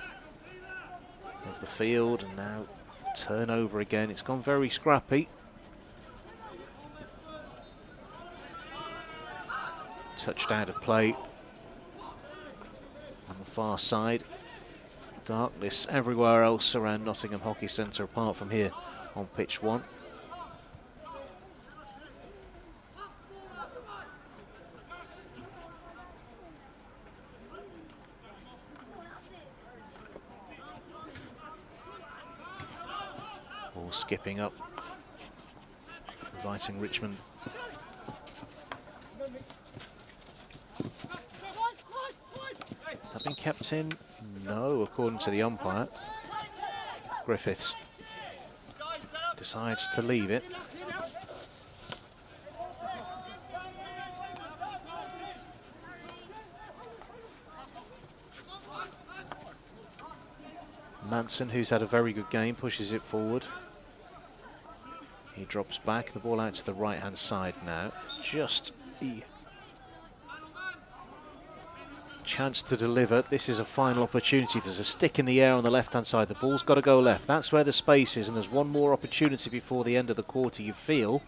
of the field, and now turnover again. It's gone very scrappy. Touched out of play on the far side. Darkness everywhere else around Nottingham Hockey Centre apart from here on pitch 1. Ball skipping up, inviting Richmond. Has that been kept in? No, according to the umpire. Griffiths decides to leave it. Manson, who's had a very good game, pushes it forward. He drops back, the ball out to the right-hand side now. Just the chance to deliver. This is a final opportunity. There's a stick in the air on the left-hand side. The ball's got to go left. That's where the space is, and there's one more opportunity before the end of the quarter, you feel.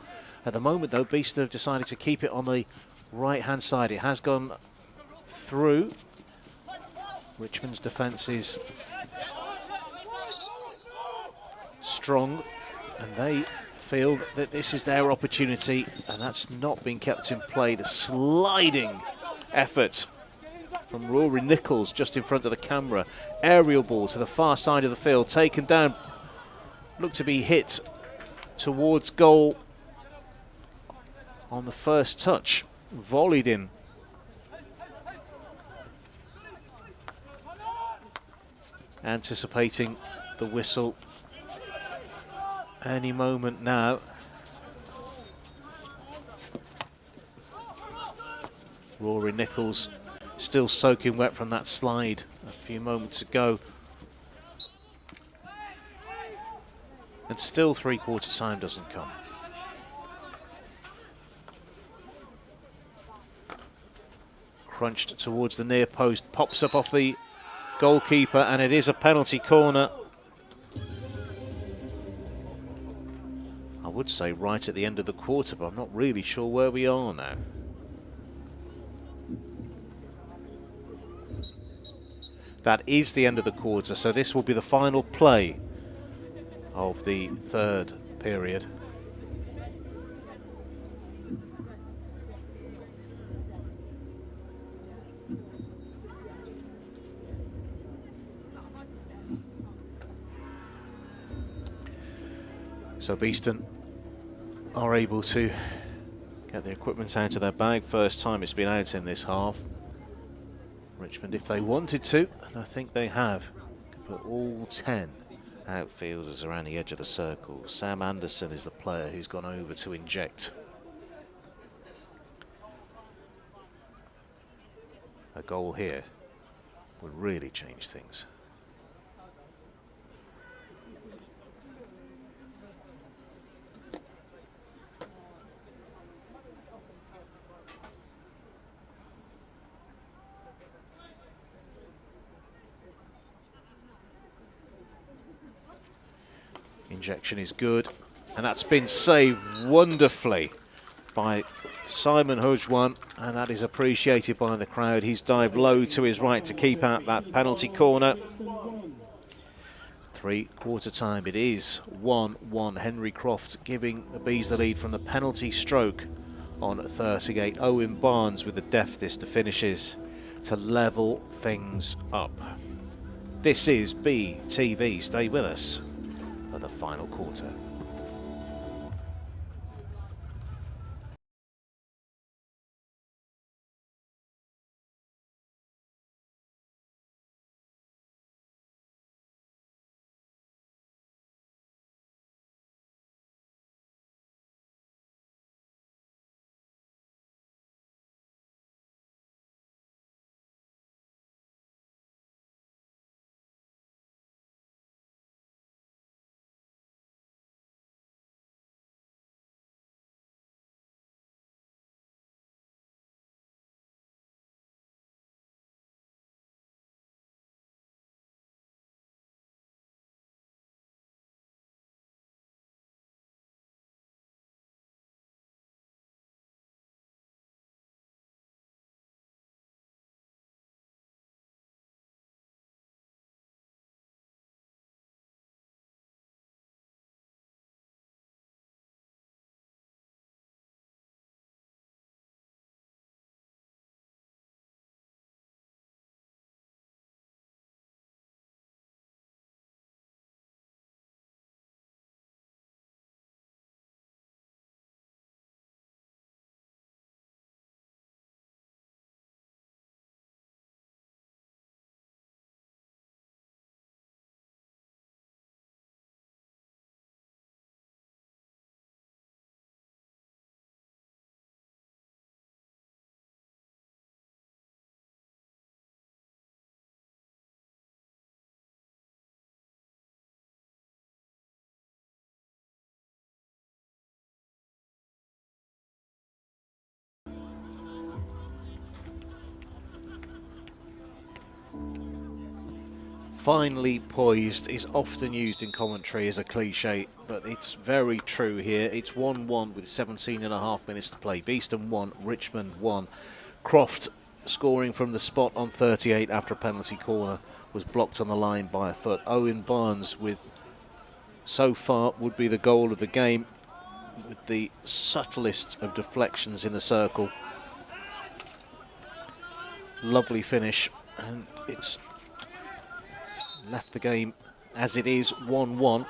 At the moment, though, Beeston have decided to keep it on the right-hand side. It has gone through. Richmond's defence is strong, and they feel that this is their opportunity, and that's not been kept in play. The sliding effort from Rory Nichols just in front of the camera. Aerial ball to the far side of the field, taken down, looked to be hit towards goal on the first touch, volleyed in. Anticipating the whistle any moment now. Rory Nichols still soaking wet from that slide a few moments ago. And still three-quarter time doesn't come. Crunched towards the near post, pops up off the goalkeeper, and it is a penalty corner. I would say right at the end of the quarter, but I'm not really sure where we are now. That is the end of the quarter, so this will be the final play of the third period. So Beeston are able to get the equipment out of their bag. First time it's been out in this half. Richmond, if they wanted to, and I think they have, could put all 10 outfielders around the edge of the circle. Sam Anderson is the player who's gone over to inject a goal here. Would really change things. Injection is good, and that's been saved wonderfully by Simon Hujwan, and that is appreciated by the crowd. He's dived low to his right to keep out that penalty corner. Three-quarter time, it is 1-1. Henry Croft giving the Bees the lead from the penalty stroke on 38. Owen Barnes with the deftest of finishes to level things up. This is BTV. Stay with us for the final quarter. Finely poised is often used in commentary as a cliche, but it's very true here. It's 1-1 with 17.5 minutes to play. Beeston 1, Richmond 1. Croft scoring from the spot on 38 after a penalty corner was blocked on the line by a foot. Owen Barnes with, so far, would be the goal of the game, with the subtlest of deflections in the circle. Lovely finish, and it's left the game as it is, 1-1.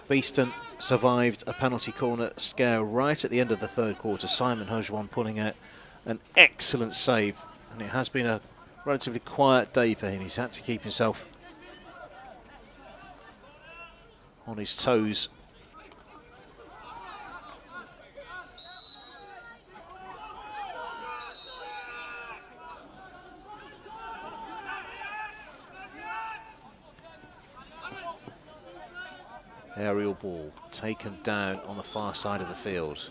Beeston survived a penalty corner scare right at the end of the third quarter. Simon Hojwan pulling out an excellent save, and it has been a relatively quiet day for him. He's had to keep himself on his toes. Aerial ball taken down on the far side of the field.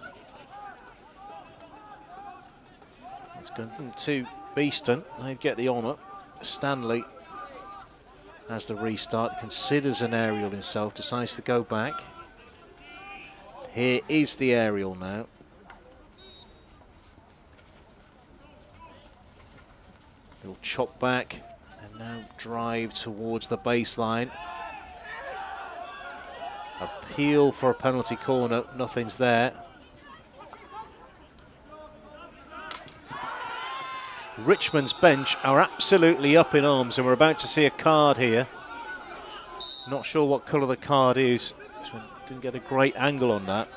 It's going to Beeston. They get the honour. Stanley has the restart, considers an aerial himself, decides to go back. Here is the aerial now. He'll chop back and now drive towards the baseline. Appeal for a penalty corner, nothing's there. Richmond's bench are absolutely up in arms, and we're about to see a card here. Not sure what colour the card is. Didn't get a great angle on that.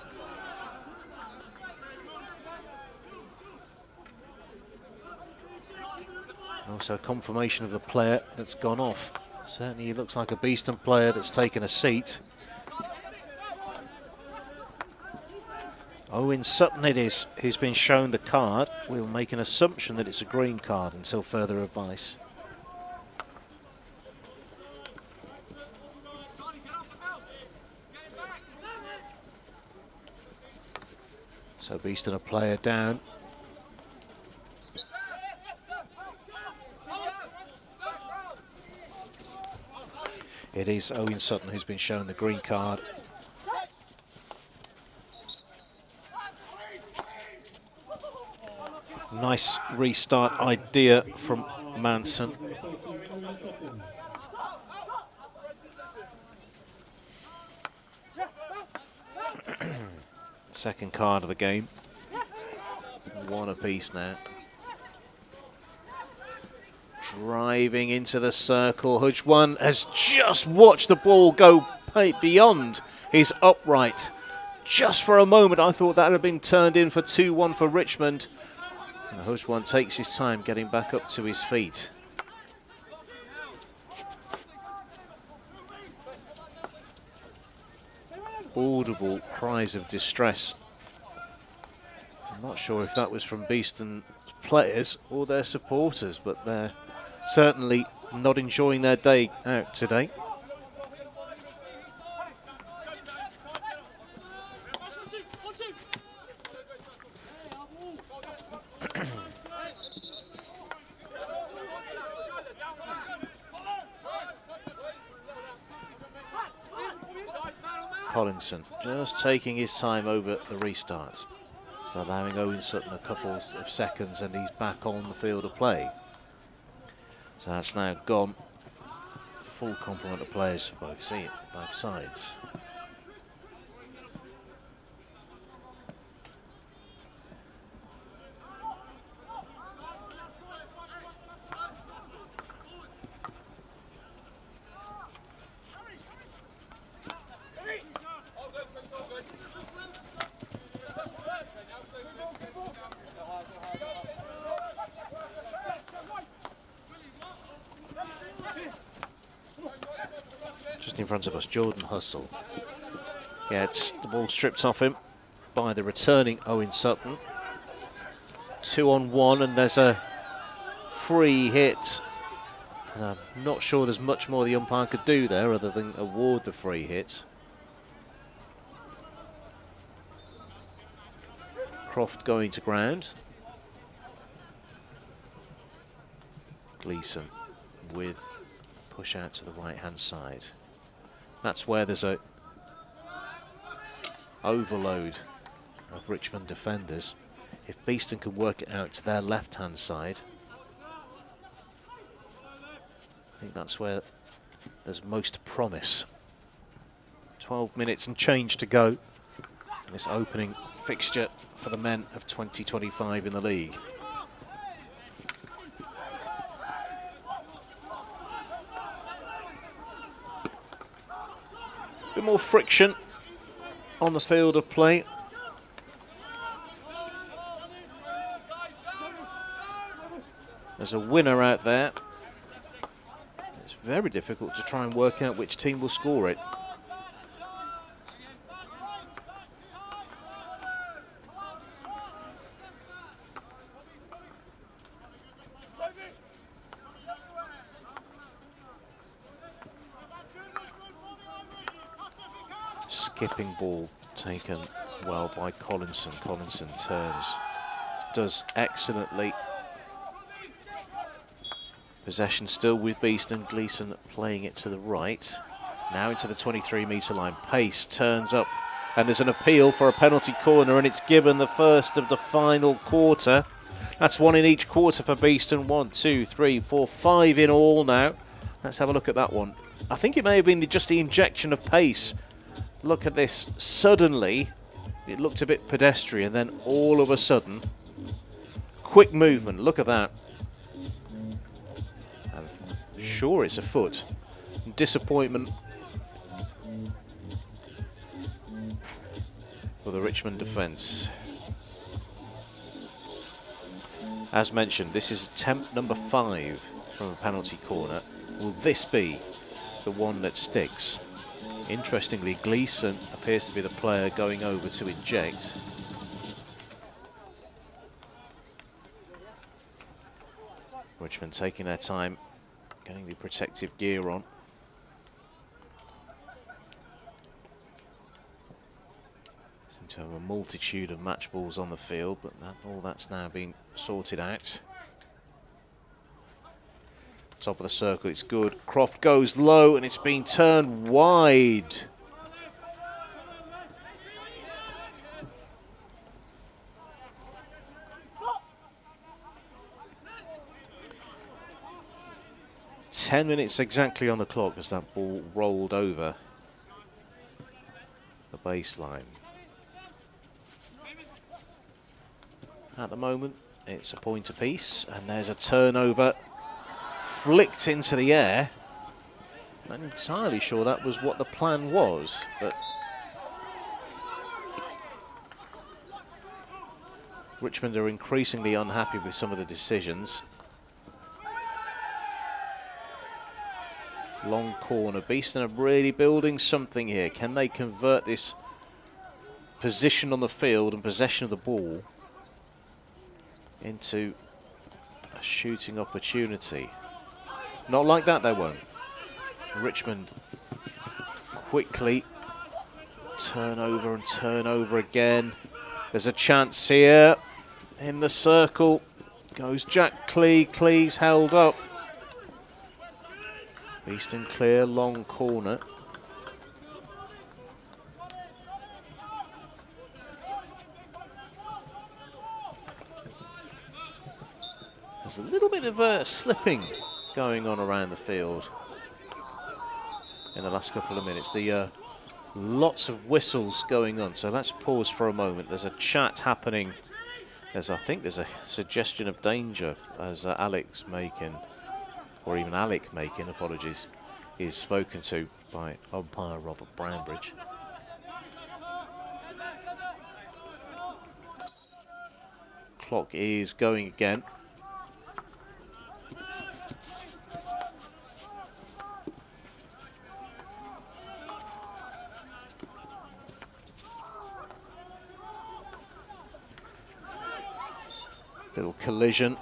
Also confirmation of the player that's gone off. Certainly he looks like a Beeston player that's taken a seat. Owen Sutton it is who's been shown the card. We'll make an assumption that it's a green card until further advice. So Beeston a player down. It is Owen Sutton who's been shown the green card. Nice restart idea from Manson. Second card of the game. One apiece now. driving into the circle. Hujwan has just watched the ball go beyond his upright. Just for a moment, I thought that had been turned in for 2-1 for Richmond. And Hujwan takes his time getting back up to his feet. Audible cries of distress. I'm not sure if that was from Beeston players or their supporters, but they're certainly not enjoying their day out today. Collinson just taking his time over the restart. So allowing Owen Sutton a couple of seconds and he's back on the field of play. So that's now gone. Full complement of players for both sides. Just in front of us, Jordan Hustle gets the ball stripped off him by the returning Owen Sutton. 2-on-1, and there's a free hit. And I'm not sure there's much more the umpire could do there other than award the free hit. Croft going to ground. Gleeson with push out to the right hand side. That's where there's a overload of Richmond defenders. If Beeston can work it out to their left hand side, I think that's where there's most promise. 12 minutes and change to go in this opening fixture for the men of 2025 in the league. A bit more friction on the field of play. There's a winner out there. It's very difficult to try and work out which team will score it. Skipping ball taken well by Collinson. Collinson turns, does excellently. Possession still with Beeston. Gleeson playing it to the right. Now into the 23-metre line. Pace turns up and there's an appeal for a penalty corner, and it's given the first of the final quarter. That's one in each quarter for Beeston. 1, 2, 3, 4, 5 in all now. Let's have a look at that one. I think it may have been just the injection of pace. Look at this. Suddenly, it looked a bit pedestrian, then all of a sudden, quick movement. Look at that. I'm sure it's a foot. Disappointment for the Richmond defence. As mentioned, this is attempt number 5 from a penalty corner. Will this be the one that sticks? Interestingly, Gleeson appears to be the player going over to inject. Richmond taking their time, getting the protective gear on. Seem to have a multitude of match balls on the field, but all that's now been sorted out. Top of the circle, it's good. Croft goes low and it's been turned wide. Ten minutes exactly on the clock as that ball rolled over the baseline. At the moment, it's a point apiece, and there's a turnover flicked into the air. I'm not entirely sure that was what the plan was, but Richmond are increasingly unhappy with some of the decisions. Long corner. Beeston are really building something here. Can they convert this position on the field and possession of the ball into a shooting opportunity? Not like that, they won't. Richmond quickly turn over again. There's a chance here in the circle. Goes Jack Clee. Clee's held up. Beeston clear, long corner. There's a little bit of slipping going on around the field in the last couple of minutes. Lots of whistles going on, so let's pause for a moment. There's a chat happening. I think there's a suggestion of danger as Alex making, or even Alec making, apologies, is spoken to by umpire Robert Brownbridge. Clock is going again. Little collision.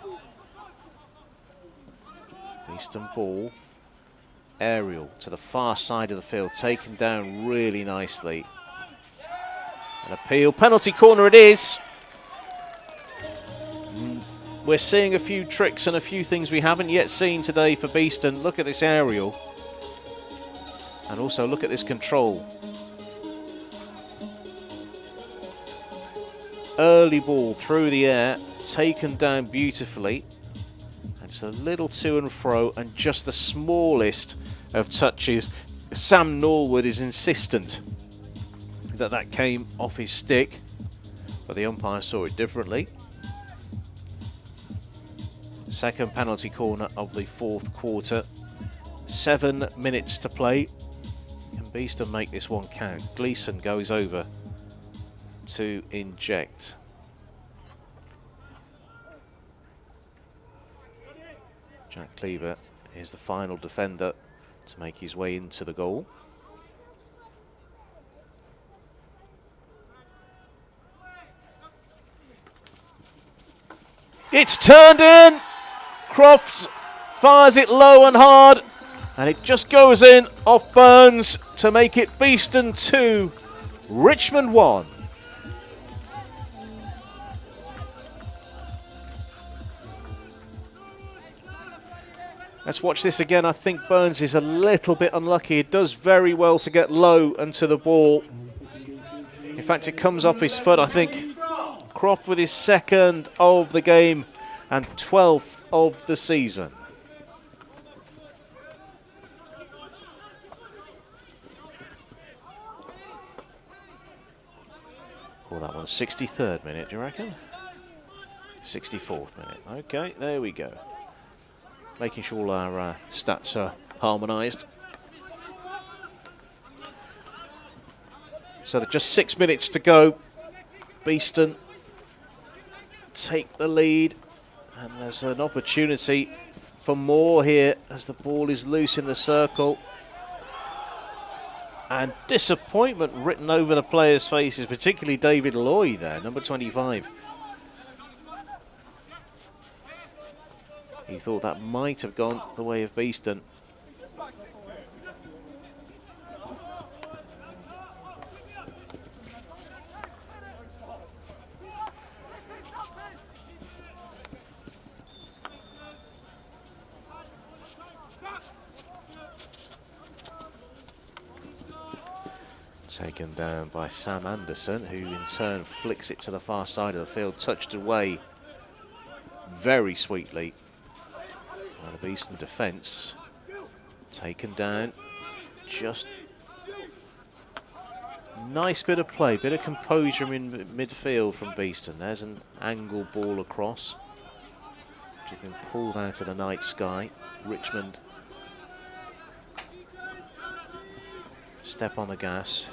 Beeston ball. Aerial to the far side of the field, taken down really nicely. An appeal, penalty corner it is. We're seeing a few tricks and a few things we haven't yet seen today for Beeston. Look at this aerial. And also look at this control. Early ball through the air, taken down beautifully. Just a little to and fro, and just the smallest of touches. Sam Norwood is insistent that that came off his stick, but the umpire saw it differently. Second penalty corner of the fourth quarter. 7 minutes to play. Can Beeston make this one count? Gleeson goes over to inject. Jack Cleaver is the final defender to make his way into the goal. It's turned in! Crofts fires it low and hard, and it just goes in off Burns to make it Beeston 2, Richmond 1. Let's watch this again. I think Burns is a little bit unlucky. It does very well to get low and to the ball. In fact, it comes off his foot, I think. Croft with his second of the game and 12th of the season. Oh, that one's 63rd minute, do you reckon? 64th minute. Okay, there we go. Making sure all our stats are harmonised. So just 6 minutes to go. Beeston take the lead, and there's an opportunity for more here as the ball is loose in the circle. And disappointment written over the players' faces, particularly David Loy there, number 25. He thought that might have gone the way of Beeston. Taken down by Sam Anderson, who in turn flicks it to the far side of the field, touched away very sweetly by the Beeston defence. Taken down, just nice bit of play, bit of composure in midfield from Beeston. There's an angle ball across. They've been pulled out of the night sky. Richmond step on the gas.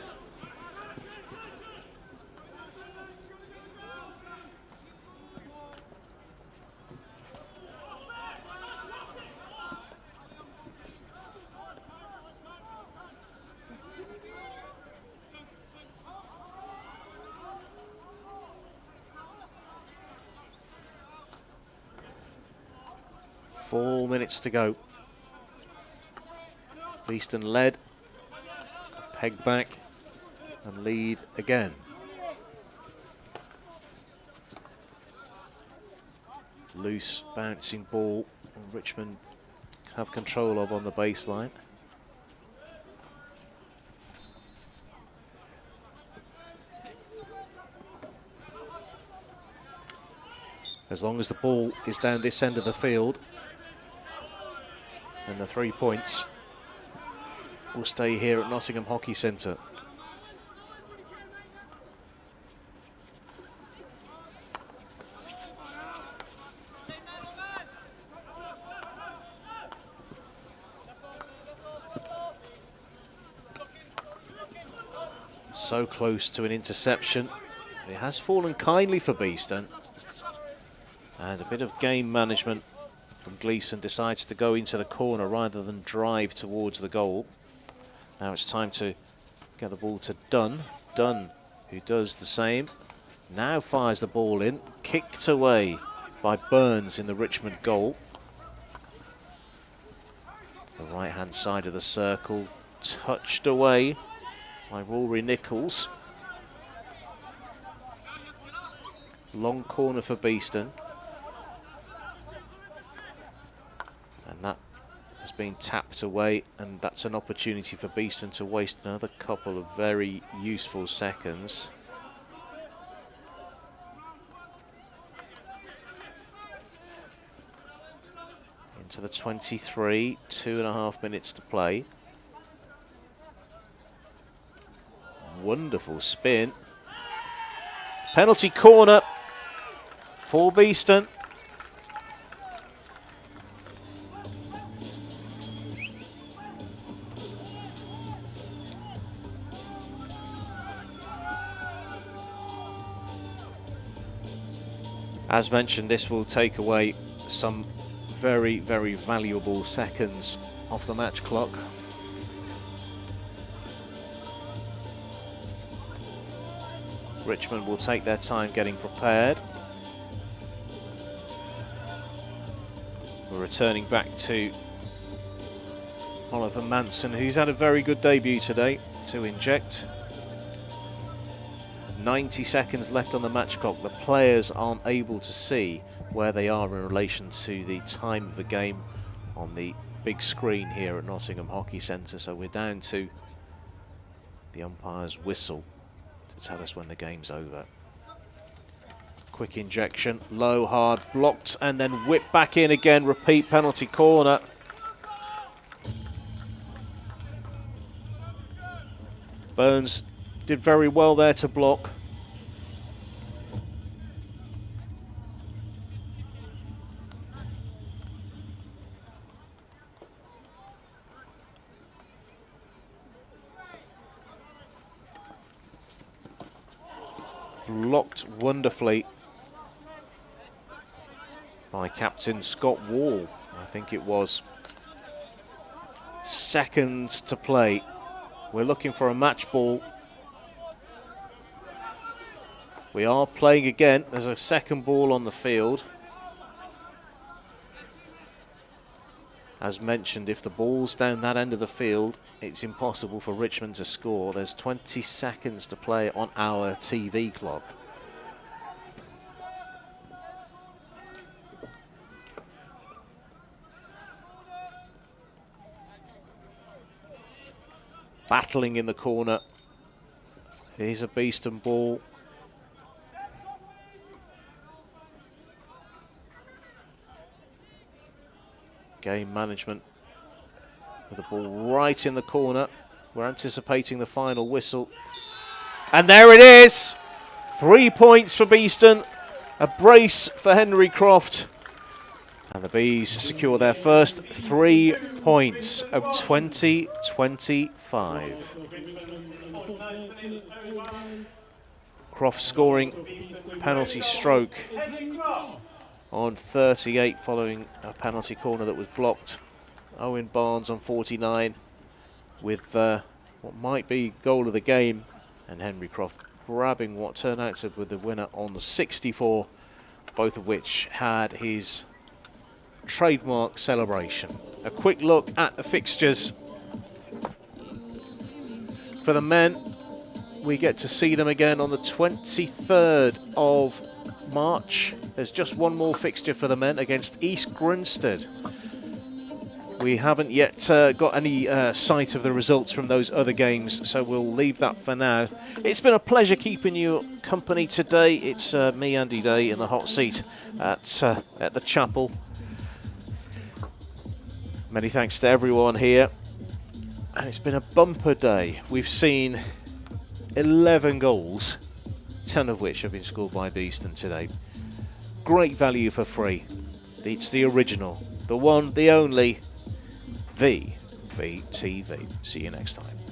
Four minutes to go. Beeston led, peg back and lead again. Loose bouncing ball, and Richmond have control of on the baseline. As long as the ball is down this end of the field, and the 3 points will stay here at Nottingham Hockey Centre. So close to an interception. It has fallen kindly for Beeston. And a bit of game management from Gleeson, decides to go into the corner rather than drive towards the goal. Now it's time to get the ball to Dunn. Dunn, who does the same, now fires the ball in, kicked away by Burns in the Richmond goal. The right-hand side of the circle, touched away by Rory Nichols. Long corner for Beeston. And that has been tapped away, and that's an opportunity for Beeston to waste another couple of very useful seconds. Into the 23, 2.5 minutes to play. Wonderful spin. Penalty corner for Beeston. As mentioned, this will take away some very, very valuable seconds off the match clock. Richmond will take their time getting prepared. We're returning back to Oliver Manson, who's had a very good debut today, to inject. 90 seconds left on the match clock. The players aren't able to see where they are in relation to the time of the game on the big screen here at Nottingham Hockey Centre, so we're down to the umpire's whistle to tell us when the game's over. Quick injection, low, hard, blocked, and then whipped back in again. Repeat penalty corner. Burns did very well there to block. Blocked wonderfully by captain Scott Wall, I think it was. Seconds to play. We're looking for a match ball. We are playing again. There's a second ball on the field. As mentioned, if the ball's down that end of the field, it's impossible for Richmond to score. There's 20 seconds to play on our TV clock. Battling in the corner. Here's a Beeston ball. Game management with the ball right in the corner. We're anticipating the final whistle. And there it is! 3 points for Beeston. A brace for Henry Croft. And the Bees secure their first 3 points of 2025. Croft scoring penalty stroke on 38 following a penalty corner that was blocked. Owen Barnes on 49 with what might be goal of the game, and Henry Croft grabbing what turned out to be the winner on the 64, both of which had his trademark celebration. A quick look at the fixtures. For the men, we get to see them again on the 23rd of March. There's just one more fixture for the men against East Grinstead. We haven't yet got any sight of the results from those other games, so we'll leave that for now. It's been a pleasure keeping you company today. It's me, Andy Day, in the hot seat at the chapel. Many thanks to everyone here. And it's been a bumper day. We've seen 11 goals, 10 of which have been scored by Beeston today. Great value for free. It's the original, the one, the only, the BTV. See you next time.